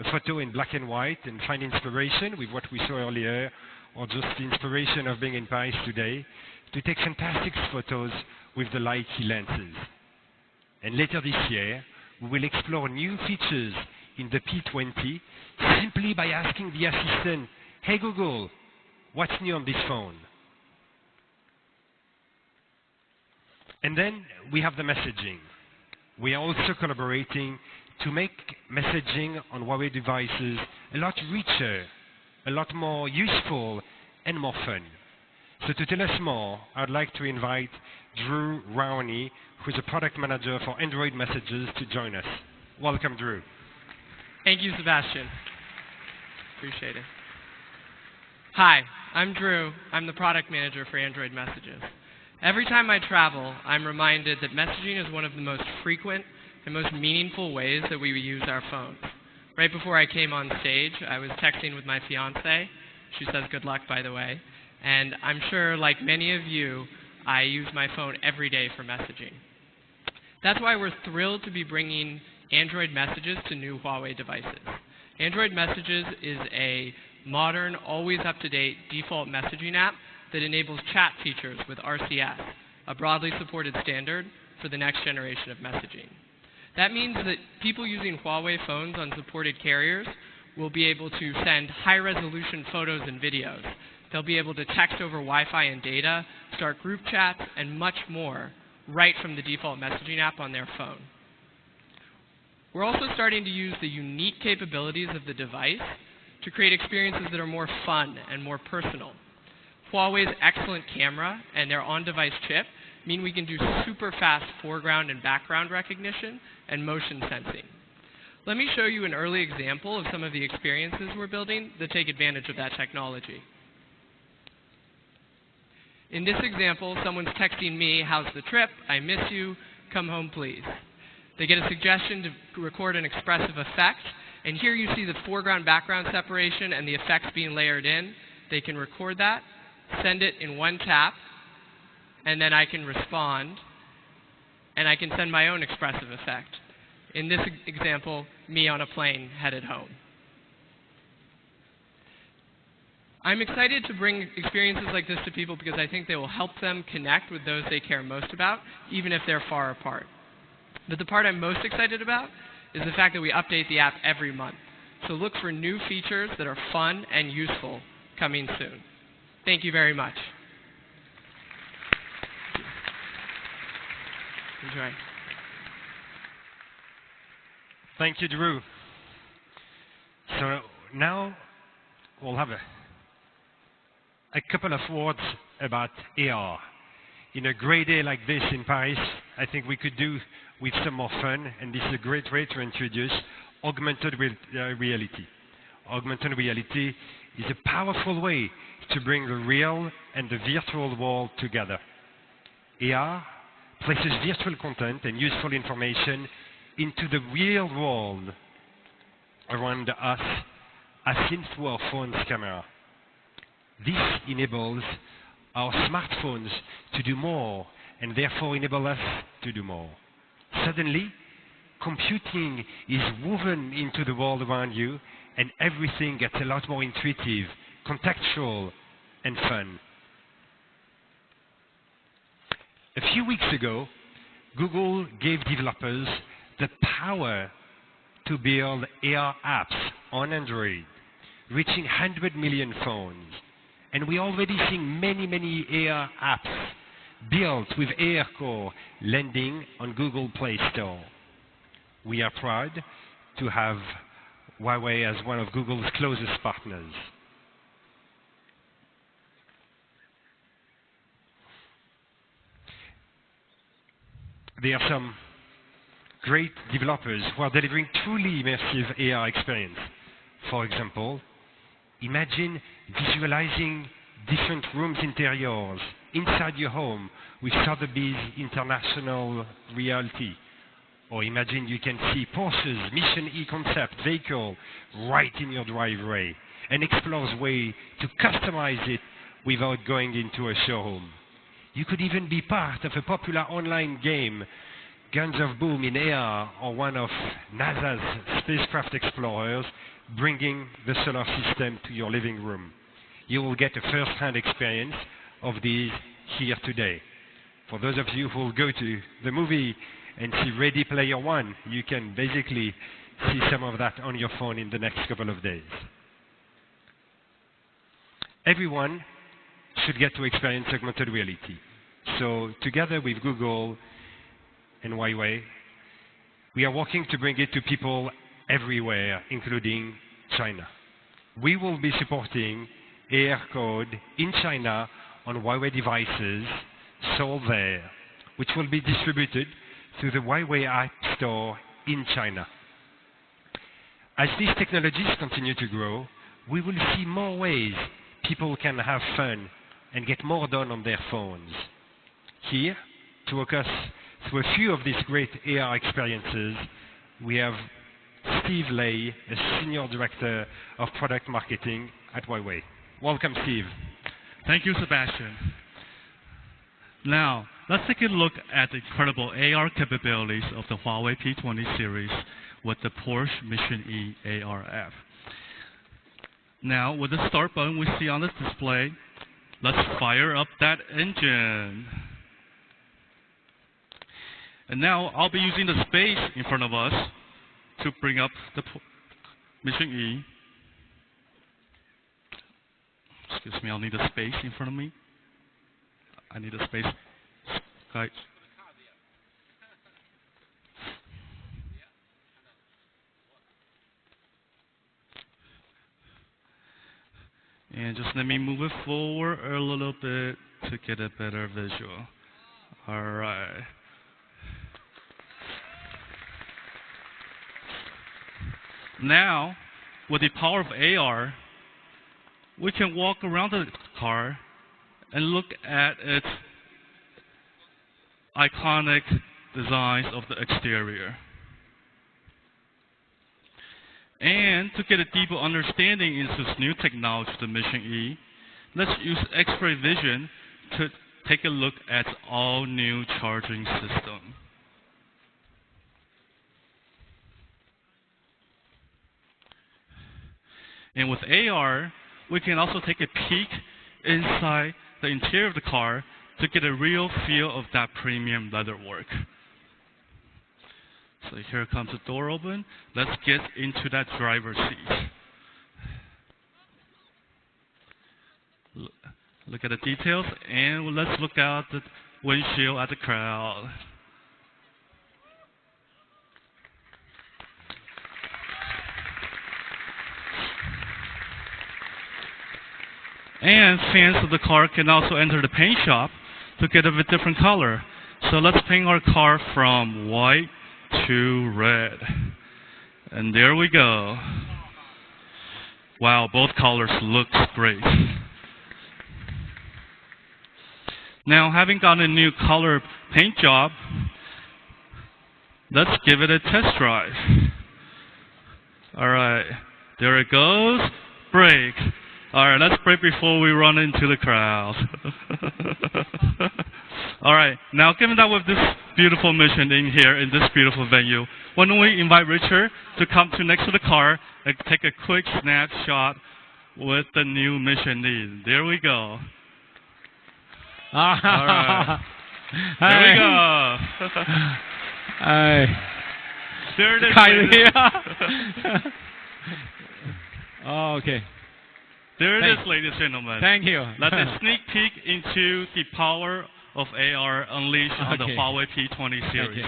a photo in black and white and find inspiration with what we saw earlier, or just the inspiration of being in Paris today, to take fantastic photos with the Leica lenses. And later this year, we will explore new features in the P20 simply by asking the Assistant, hey Google, what's new on this phone? And then we have the messaging. We are also collaborating to make messaging on Huawei devices a lot richer, a lot more useful, and more fun. So to tell us more, I'd like to invite Drew Rowney, who's a product manager for Android Messages, to join us. Welcome, Drew. Thank you, Sebastian. Appreciate it. Hi, I'm Drew. I'm the product manager for Android Messages. Every time I travel, I'm reminded that messaging is one of the most frequent and most meaningful ways that we use our phones. Right before I came on stage, I was texting with my fiancée. She says good luck, by the way. And I'm sure, like many of you, I use my phone every day for messaging. That's why we're thrilled to be bringing Android Messages to new Huawei devices. Android Messages is a modern, always up-to-date default messaging app that enables chat features with RCS, a broadly supported standard for the next generation of messaging. That means that people using Huawei phones on supported carriers will be able to send high-resolution photos and videos. They'll be able to text over Wi-Fi and data, start group chats, and much more right from the default messaging app on their phone. We're also starting to use the unique capabilities of the device to create experiences that are more fun and more personal. Huawei's excellent camera and their on-device chip mean we can do super fast foreground and background recognition and motion sensing. Let me show you an early example of some of the experiences we're building that take advantage of that technology. In this example, someone's texting me, how's the trip? I miss you. Come home, please. They get a suggestion to record an expressive effect, and here you see the foreground-background separation and the effects being layered in. They can record that, send it in one tap, and then I can respond, and I can send my own expressive effect. In this example, me on a plane headed home. I'm excited to bring experiences like this to people because I think they will help them connect with those they care most about, even if they're far apart. But the part I'm most excited about is the fact that we update the app every month. So look for new features that are fun and useful coming soon. Thank you very much. Enjoy. Thank you, Drew. So now we'll have a couple of words about AR. In a great day like this in Paris, I think we could do with some more fun, and this is a great way to introduce augmented reality. Augmented reality is a powerful way to bring the real and the virtual world together. AR places virtual content and useful information into the real world around us as seen through our phone's camera. This enables our smartphones to do more and therefore enable us to do more. Suddenly, computing is woven into the world around you and everything gets a lot more intuitive, contextual, and fun. A few weeks ago, Google gave developers the power to build AR apps on Android, reaching 100 million phones. And we're already seeing many AR apps built with AR Core landing on Google Play Store. We are proud to have Huawei as one of Google's closest partners. There are some great developers who are delivering truly immersive AR experience. For example, imagine visualizing different rooms' interiors inside your home with Sotheby's International Realty. Or imagine you can see Porsche's Mission E concept vehicle right in your driveway and explore ways to customize it without going into a showroom. You could even be part of a popular online game, Guns of Boom in AR, or one of NASA's spacecraft explorers, bringing the solar system to your living room. You will get a first-hand experience of these here today. For those of you who will go to the movie and see Ready Player One, you can basically see some of that on your phone in the next couple of days. Everyone should get to experience augmented reality. So together with Google and Huawei, we are working to bring it to people everywhere, including China. We will be supporting AR code in China on Huawei devices sold there, which will be distributed through the Huawei App Store in China. As these technologies continue to grow, we will see more ways people can have fun and get more done on their phones. Here, to walk us through a few of these great AR experiences, we have Steve Lay, a Senior Director of Product Marketing at Huawei. Welcome, Steve. Thank you, Sebastian. Now, let's take a look at the incredible AR capabilities of the Huawei P20 series with the Porsche Mission E ARF. Now, with the start button we see on this display, let's fire up that engine. And now I'll be using the space in front of us to bring up the Mission E. Excuse me, I'll need a space in front of me. I need a space. Guys. And just let me move it forward a little bit to get a better visual. All right. Now, with the power of AR, we can walk around the car and look at its iconic designs of the exterior. And to get a deeper understanding into this new technology, the Mission E, let's use X-ray vision to take a look at all new charging system. And with AR, we can also take a peek inside the interior of the car to get a real feel of that premium leatherwork. So here comes the door open. Let's get into that driver's seat. Look at the details, and let's look out the windshield at the crowd. And fans of the car can also enter the paint shop to get a bit different color. So let's paint our car from white to red. And there we go. Wow, both colors look great. Now, having got a new color paint job, let's give it a test drive. All right, there it goes. Brake. All right, let's brake before we run into the crowd. All right, now given that with this beautiful mission in here, in this beautiful venue, why don't we invite Richard to come to next to the car and take a quick snapshot with the new mission lead. There we go. All right. There we go. There it is. Oh, okay. There it is, ladies and gentlemen. Thank you. That's a sneak peek into the power of AR unleashed on the Huawei P20 series.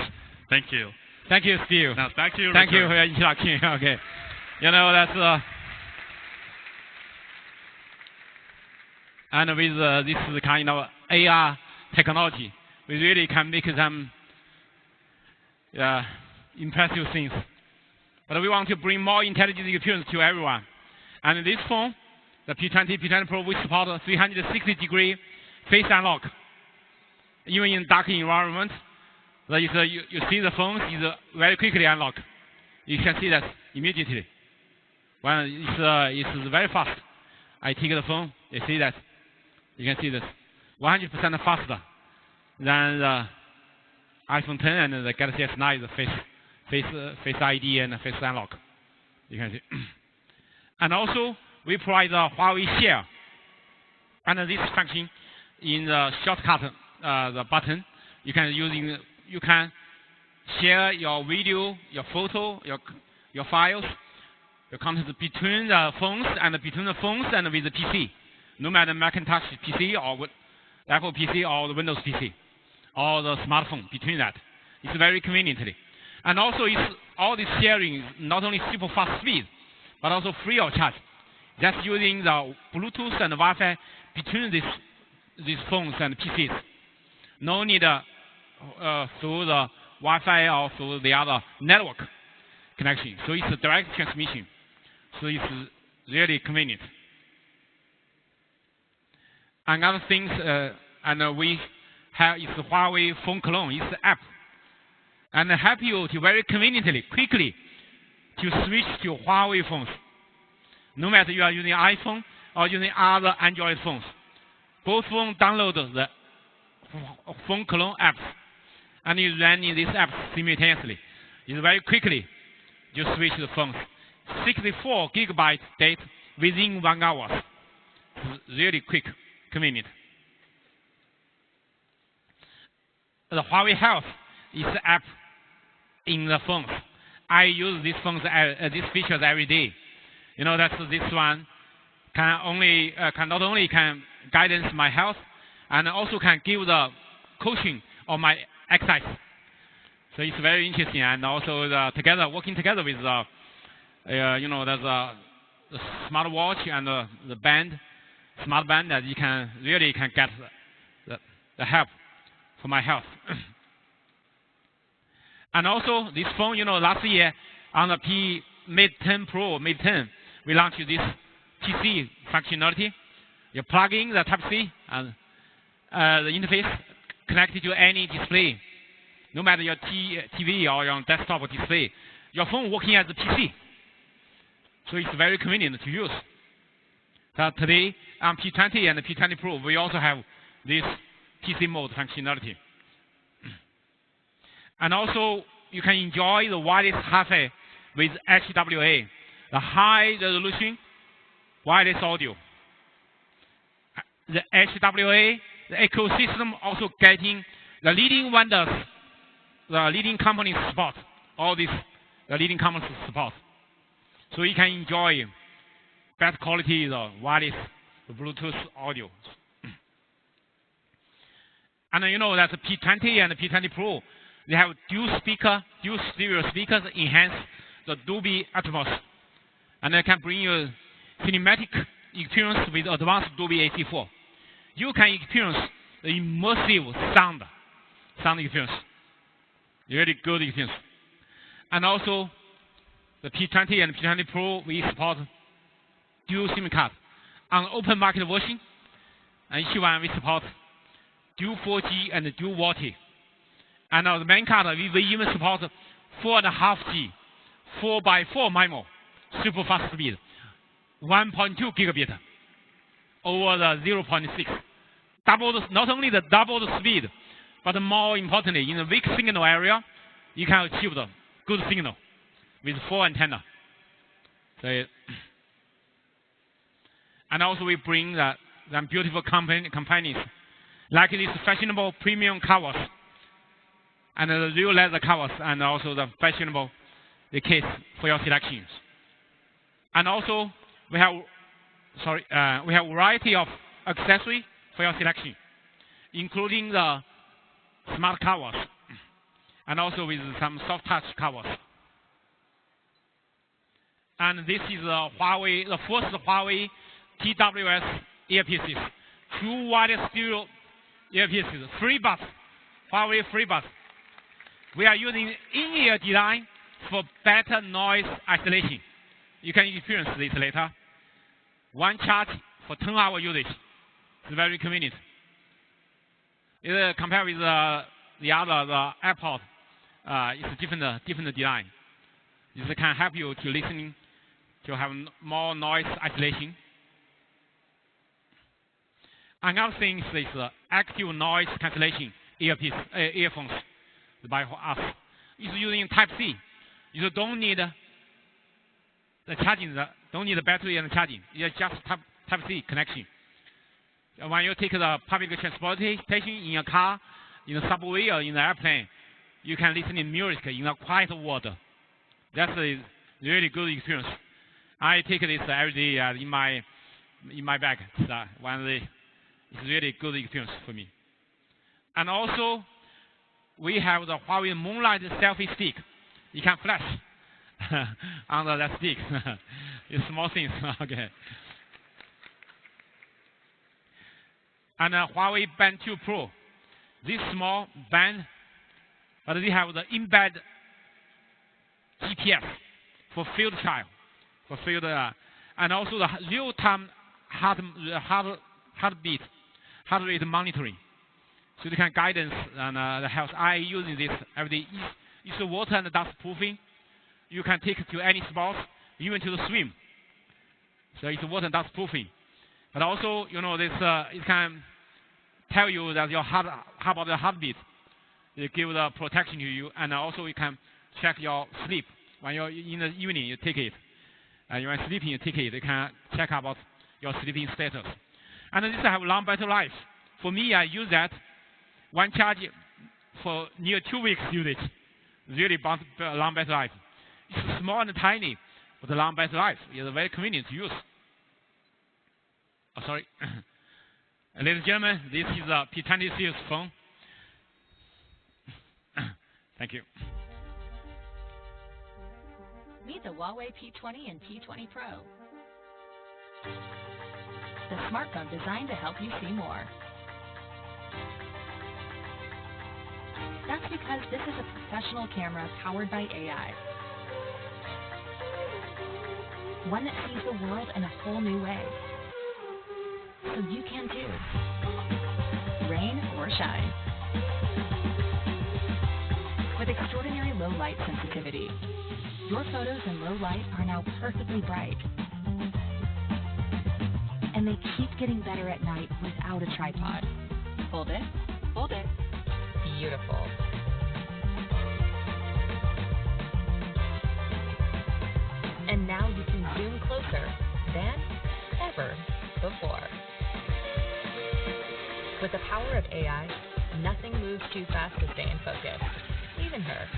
Thank you. Thank you, Steve. Now back to you, Thank Richard. you for your introduction. Okay. You know, that's... and with this kind of AR technology, we really can make some impressive things. But we want to bring more intelligent experience to everyone. And this phone, the P20 P20 Pro, we support 360-degree face unlock. Even in dark environment, you see the phone is very quickly unlock. You can see that immediately. When it's very fast. I take the phone, you see that. You can see this 100% faster than the iPhone 10 and the Galaxy S9, the face ID and face unlock. You can see. And also, we provide the Huawei Share. And this function in the shortcut, the button, you can share your video, your photo, your files, your contents between the phones and with the PC. No matter Macintosh PC or Apple PC or the Windows PC or the smartphone between that. It's very conveniently. And also, all this sharing is not only super fast speed, but also free of charge. Just using the Bluetooth and Wi-Fi between these phones and PCs. No need through the Wi-Fi or through the other network connection. So it's a direct transmission. So it's really convenient. And other things, we have is Huawei Phone Clone. It's an app, and help you to very conveniently, quickly, to switch to Huawei phones. No matter you are using iPhone or using other Android phones, both phones download the Phone Clone apps, and you run in this app simultaneously. It's very quickly you switch the phones. 64 gigabyte data within 1 hour. It's really quick. Convenient. The Huawei Health is the app in the phones. I use these these features every day. You know that this one can not only guidance my health, and also can give the coaching of my exercise. So it's very interesting, and also working together with there's the smartwatch and the band. Smart band that you can get the help for my health. And also this phone, last year on the Mate 10 Pro, Mate 10, we launched this PC functionality. You plug in the Type-C and the interface connected to any display, no matter your TV or your desktop display. Your phone working as a PC, so it's very convenient to use. Today, on P20 and the P20 Pro, we also have this PC mode functionality. And also, you can enjoy the wireless Wi-Fi with HWA, the high resolution wireless audio. The HWA, the ecosystem also getting the leading vendors, the leading companies support. All these, the leading companies support. So you can enjoy better quality wireless Bluetooth audio. And you know that the P20 and the P20 Pro, they have dual stereo speakers enhance the Dolby Atmos. And they can bring you cinematic experience with advanced Dolby AC4. You can experience the immersive sound experience. Really good experience. And also, the P20 and P20 Pro, we support dual SIM card. On open market version, and each one we support dual 4G and dual VoLTE. And on the main card, we even support 4.5G, 4x4 MIMO, super fast speed, 1.2 gigabit over the 0.6. Not only the double the speed, but more importantly, in the weak signal area, you can achieve the good signal with 4 antenna. So, and also we bring them beautiful companies like these fashionable premium covers and the real leather covers, and also the fashionable case for your selections. And also we have a variety of accessories for your selection, including the smart covers and also with some soft touch covers. And this is the first Huawei TWS earpieces, true wireless stereo earpieces, FreeBuds, Huawei FreeBuds. We are using in-ear design for better noise isolation. You can experience this later. One charge for 10-hour usage. It's very convenient. Compared with the other, the AirPod, it's a different design. This can help you to listen, to have more noise isolation. Another thing is active noise cancellation earphones by us. It's using Type-C. You don't need the charging, don't need the battery and charging. It's just Type-C connection. When you take the public transportation in your car, in the subway or in the airplane, you can listen to music in a quiet world. That's a really good experience. I take this every day in my bag. It's really good experience for me. And also, we have the Huawei Moonlight selfie stick. You can flash under that stick. It's small things. Okay. And Huawei Band 2 Pro. This small band, but they have the embed GPS for field trial, and also the real-time heart rate monitoring. So they can guidance and the health. I using this every day. It's water and dust proofing. You can take it to any spot, even to the swim. So it's water and dust proofing. But also, you know, this it can tell you that your heart, how about the heartbeat. It gives the protection to you, and also you can check your sleep. When you're in the evening, you take it. And when you're sleeping, you take it. You can check about your sleeping status. And this have long battery life. For me, I use that. One charge for near 2 weeks usage. Really long battery life. It's small and tiny, but the long battery life is very convenient to use. Oh, sorry. Ladies and gentlemen, this is a P20 series phone. Thank you. Meet the Huawei P20 and P20 Pro. The smartphone designed to help you see more. That's because this is a professional camera powered by AI. One that sees the world in a whole new way. So you can too. Rain or shine. With extraordinary low light sensitivity, your photos in low light are now perfectly bright. And they keep getting better at night without a tripod. Hold it. Hold it. Beautiful. And now you can zoom closer than With the power of AI, nothing moves too fast to stay in focus, even her.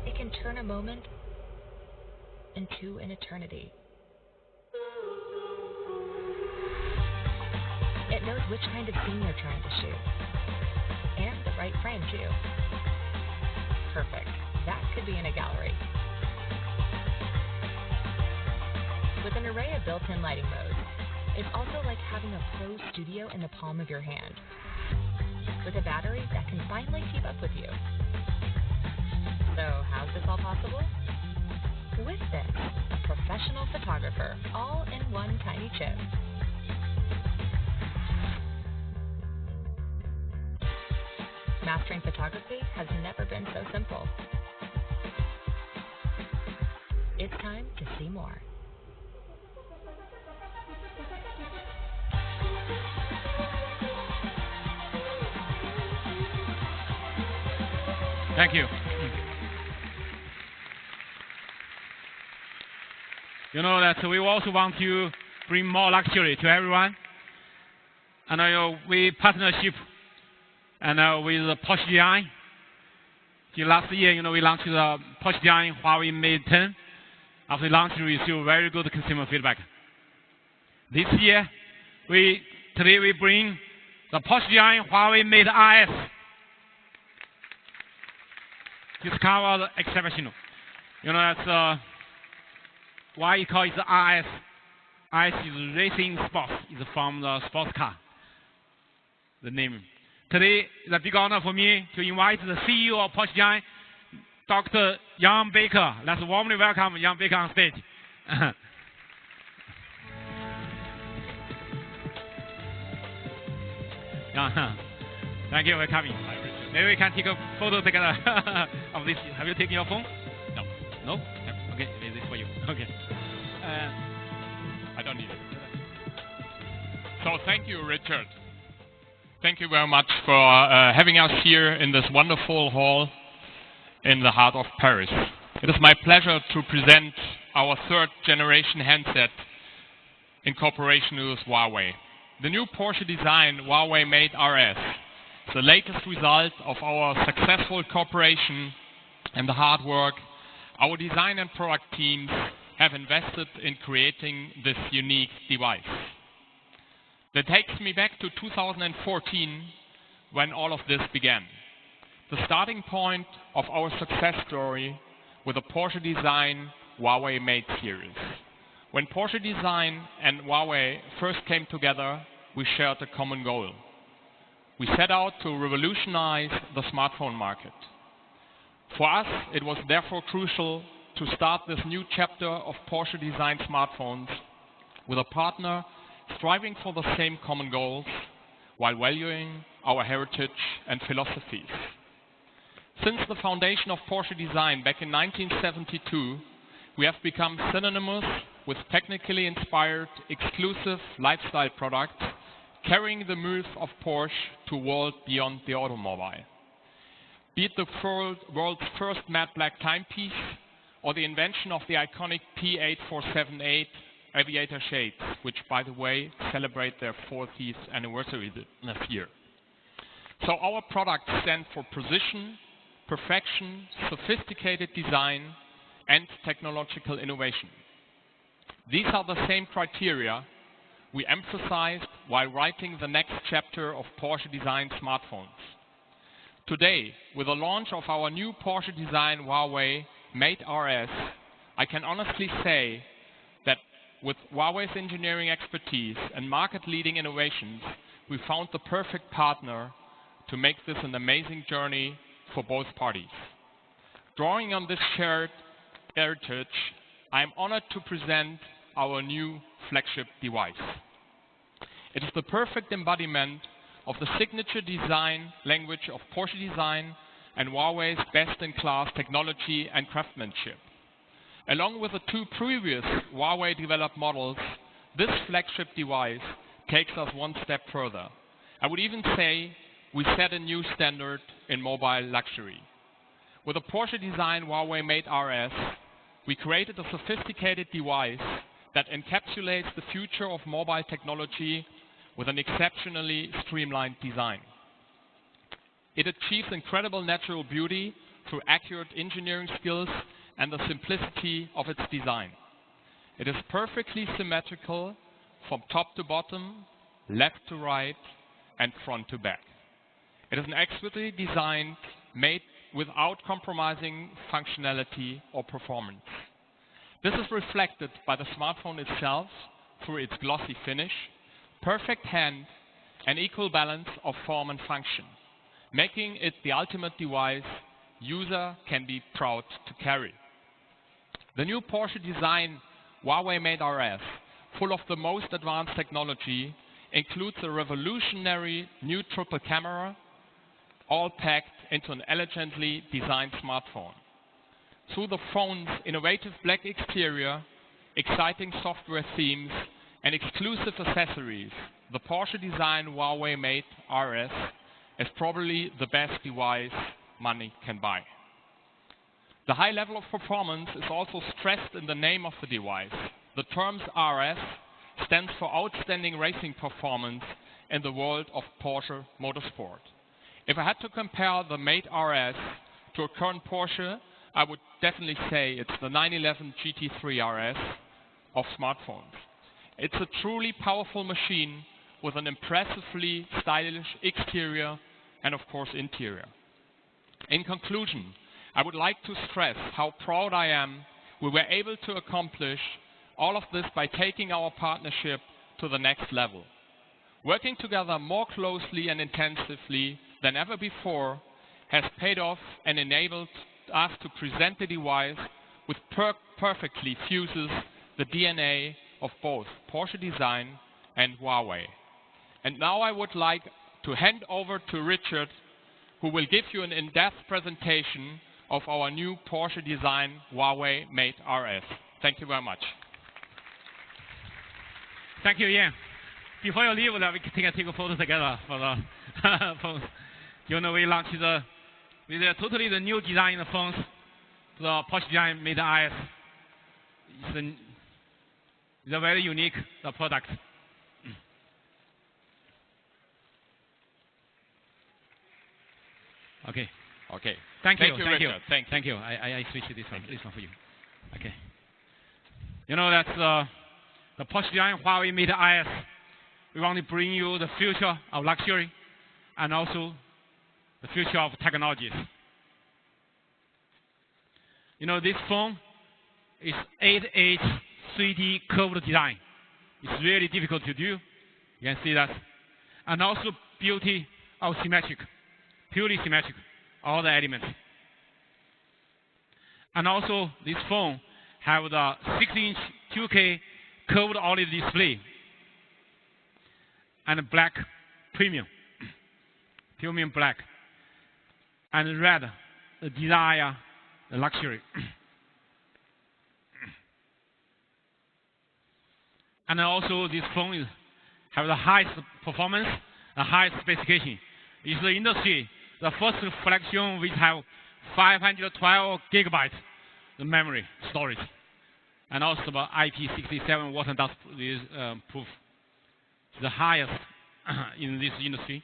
It can turn a moment into an eternity. It knows which kind of scene you're trying to shoot, and the right frame too. Perfect. That could be in a gallery. With an array of built-in lighting modes, it's also like having a pro studio in the palm of your hand, with a battery that can finally keep up with you. So how's this all possible? With this, a professional photographer, all in one tiny chip. Mastering photography has never been so simple. It's time to see more. Thank you. You know that we also want to bring more luxury to everyone. And we partnership with Porsche Design. Last year, we launched the Porsche Design Huawei Mate 10. After launch, we received very good consumer feedback. This year, today we bring the Porsche Design Huawei Mate RS. Discovered exceptional. That's why you call it the RS. RS is racing sports. It's from the sports car. The name. Today, it's a big honor for me to invite the CEO of Porsche Design, Dr. Jan Baker. Let's warmly welcome Jan Baker on stage. Jan, thank you for coming. Maybe we can take a photo together of this. Have you taken your phone? No. No? Okay, this is for you. Okay. I don't need it. So thank you, Richard. Thank you very much for having us here in this wonderful hall in the heart of Paris. It is my pleasure to present our third generation handset in cooperation with Huawei. The new Porsche design Huawei Mate RS, the latest result of our successful cooperation and the hard work our design and product teams have invested in creating this unique device. That takes me back to 2014 when all of this began. The starting point of our success story with the Porsche Design Huawei Mate series. When Porsche Design and Huawei first came together, we shared a common goal. We set out to revolutionize the smartphone market. For us, it was therefore crucial to start this new chapter of Porsche Design smartphones with a partner striving for the same common goals while valuing our heritage and philosophies. Since the foundation of Porsche Design back in 1972, we have become synonymous with technically inspired, exclusive lifestyle products, carrying the myth of Porsche to a world beyond the automobile. Be it the world's first matte black timepiece, or the invention of the iconic P8478 aviator shades, which, by the way, celebrate their 40th anniversary this year. So our products stand for precision, perfection, sophisticated design, and technological innovation. These are the same criteria we emphasized while writing the next chapter of Porsche Design smartphones. Today, with the launch of our new Porsche Design Huawei Mate RS, I can honestly say that with Huawei's engineering expertise and market-leading innovations, we found the perfect partner to make this an amazing journey for both parties. Drawing on this shared heritage, I am honored to present our new flagship device. It is the perfect embodiment of the signature design language of Porsche Design and Huawei's best-in-class technology and craftsmanship. Along with the two previous Huawei-developed models, this flagship device takes us one step further. I would even say we set a new standard in mobile luxury. With the Porsche Design Huawei Mate RS, we created a sophisticated device that encapsulates the future of mobile technology with an exceptionally streamlined design. It achieves incredible natural beauty through accurate engineering skills and the simplicity of its design. It is perfectly symmetrical from top to bottom, left to right, and front to back. It is an expertly designed, made without compromising functionality or performance. This is reflected by the smartphone itself through its glossy finish, perfect hand, and equal balance of form and function, making it the ultimate device user can be proud to carry. The new Porsche design Huawei Mate RS, full of the most advanced technology, includes a revolutionary new triple camera, all packed into an elegantly designed smartphone. Through the phone's innovative black exterior, exciting software themes, and exclusive accessories, the Porsche design Huawei Mate RS is probably the best device money can buy. The high level of performance is also stressed in the name of the device. The term RS stands for outstanding racing performance in the world of Porsche motorsport. If I had to compare the Mate RS to a current Porsche, I would definitely say it's the 911 GT3 RS of smartphones. It's a truly powerful machine with an impressively stylish exterior and of course interior. In conclusion, I would like to stress how proud I am we were able to accomplish all of this by taking our partnership to the next level. Working together more closely and intensively than ever before has paid off and enabled us to present the device which perfectly fuses the DNA of both Porsche design and Huawei. And now I would like to hand over to Richard, who will give you an in-depth presentation of our new Porsche design Huawei Mate RS. Thank you very much. Thank you, Ian. Before you leave, we can take a photo together for the phones. You know, we launched with totally the new design of phones, the Porsche design Mate RS. It's a very unique product. Okay. Okay. Thank you. Richard. Thank you. I switched to this one for you. Okay. You know that's the Porsche design Huawei Mate RS. We want to bring you the future of luxury and also the future of technologies. You know, this phone is 8-inch 3D curved design. It's really difficult to do. You can see that. And also beauty of symmetric, purely symmetric, all the elements. And also this phone have the 6-inch 2K curved OLED display and black premium black, and red the desire, the luxury. And also this phone have the highest performance, the highest specification. It's the industry, the first flagship which have 512 gigabytes the memory storage, and also the IP67 water dust proof, the highest in this industry.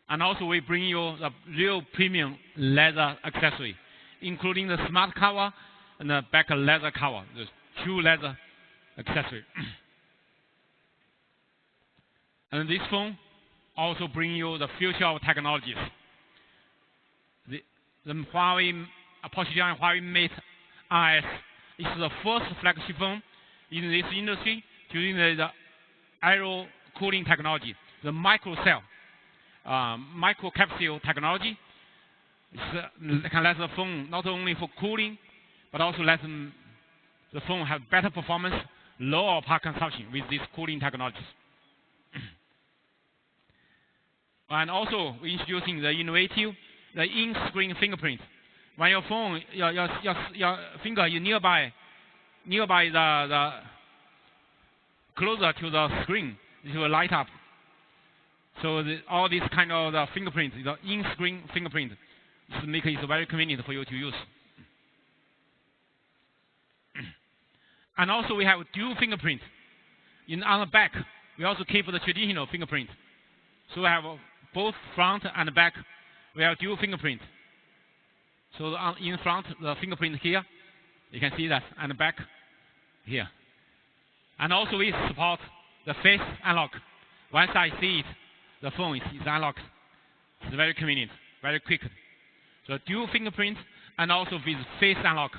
And also we bring you the real premium leather accessory, including the smart cover and the back leather cover, the true leather accessory. And this phone also bring you the future of technologies. The Huawei Porsche design Huawei Mate RS is the first flagship phone in this industry using the aero cooling technology, the micro cell, micro capsule technology. It can let the phone not only for cooling, but also let the phone have better performance, lower power consumption with these cooling technologies. And also we're introducing the innovative, the in-screen fingerprint. When your phone, your finger is nearby the closer to the screen, it will light up. So all these kind of the fingerprint, the in-screen fingerprint, this make it very convenient for you to use. And also we have dual fingerprint. On the back, we also keep the traditional fingerprint. So we have both front and back. We have dual fingerprint. So in front, the fingerprint here, you can see that, and the back here. And also we support the face unlock. Once I see it, the phone is unlocked. It's very convenient, very quick. So dual fingerprint and also with face unlock.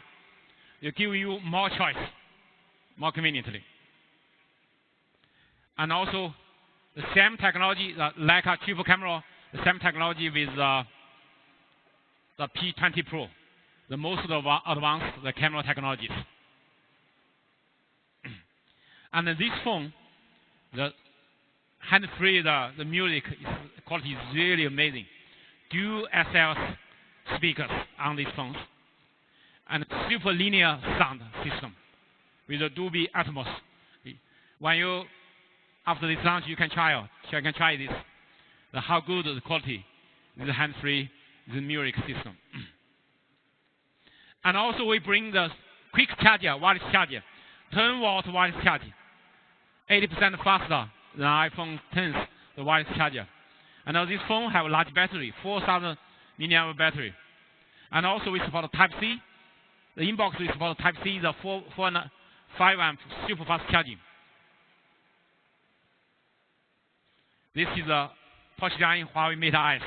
It give you more choice, more conveniently. And also the same technology, like a triple camera, the same technology with the P20 Pro, the most advanced the camera technologies. And this phone, the hand-free, the music quality is really amazing. Dual SL speakers on these phones, and super linear sound system with a Dolby Atmos. When you after this launch, you can try this. How good the quality is the hand-free, the music system. And also we bring the quick charger, wireless charger, 10-watt wireless charger, 80% faster than iPhone 10's the wireless charger. And this phone have a large battery, 4,000 milliamp battery. And also we support Type-C. The inbox we support Type-C, the 5 amp super fast charging. This is a Porsche design Huawei Mate S.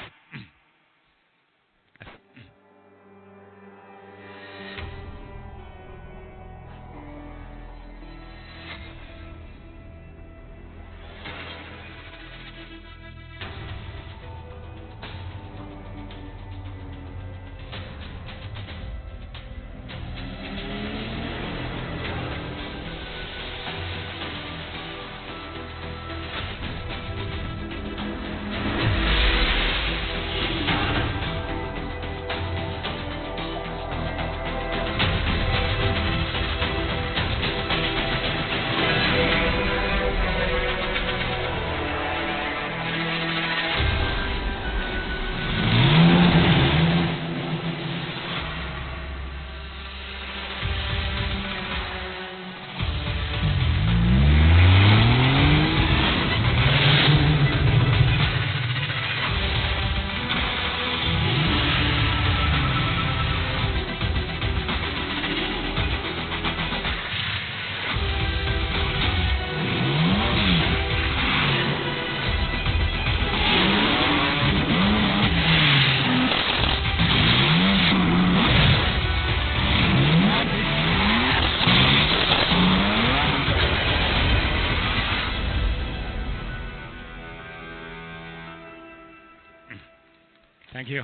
Thank you.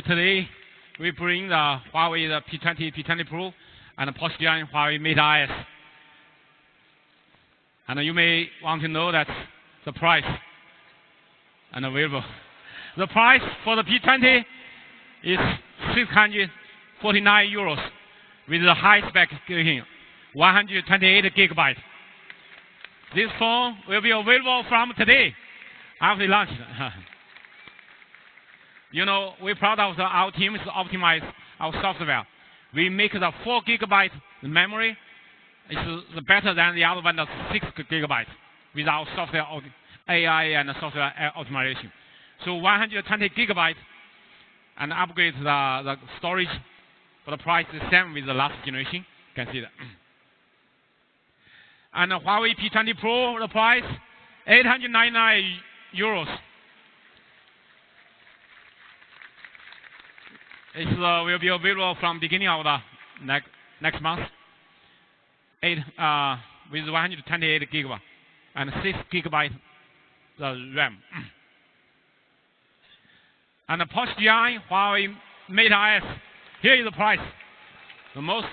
Today we bring the Huawei P20 P20 Pro and the Porsche design Huawei Mate S. And you may want to know that the price and available. The price for the P20 is 649 euros with the high spec 128 gigabytes. This phone will be available from today after launch. We're proud of our team to optimize our software. We make the 4 gigabyte memory. It's better than the other one that's 6 gigabytes with our software AI and software optimization. So 120 gigabytes and upgrade the storage, but the price is the same with the last generation. You can see that. And the Huawei P20 Pro, the price, 899 euros. It will be available from beginning of the next month. With 128 gigabyte and 6 gigabyte the RAM. And the Porsche design Huawei Mate S. Here is the price. The most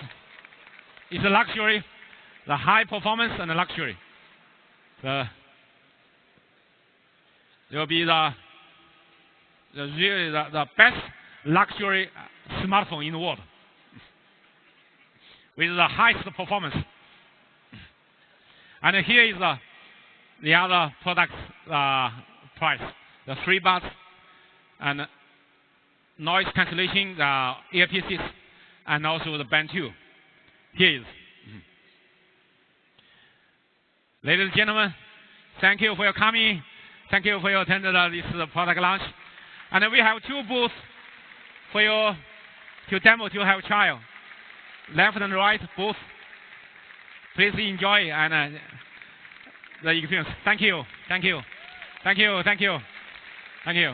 is the luxury. The high performance and the luxury. There will be the best luxury smartphone in the world with the highest performance. And here is the other product price: the FreeBuds and noise cancellation, the earpieces, and also the Band 2. Here is. Ladies and gentlemen, thank you for your coming. Thank you for your attending this product launch. And we have 2 booths for you to demo, to have trial. Left and right booth. Please enjoy and the experience. Thank you. Thank you. Thank you. Thank you. Thank you.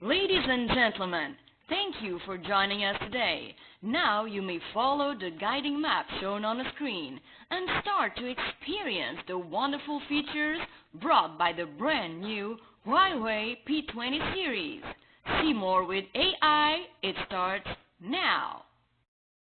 Ladies and gentlemen, thank you for joining us today. Now you may follow the guiding map shown on the screen and start to experience the wonderful features brought by the brand new Huawei P20 series. See more with AI. It starts now.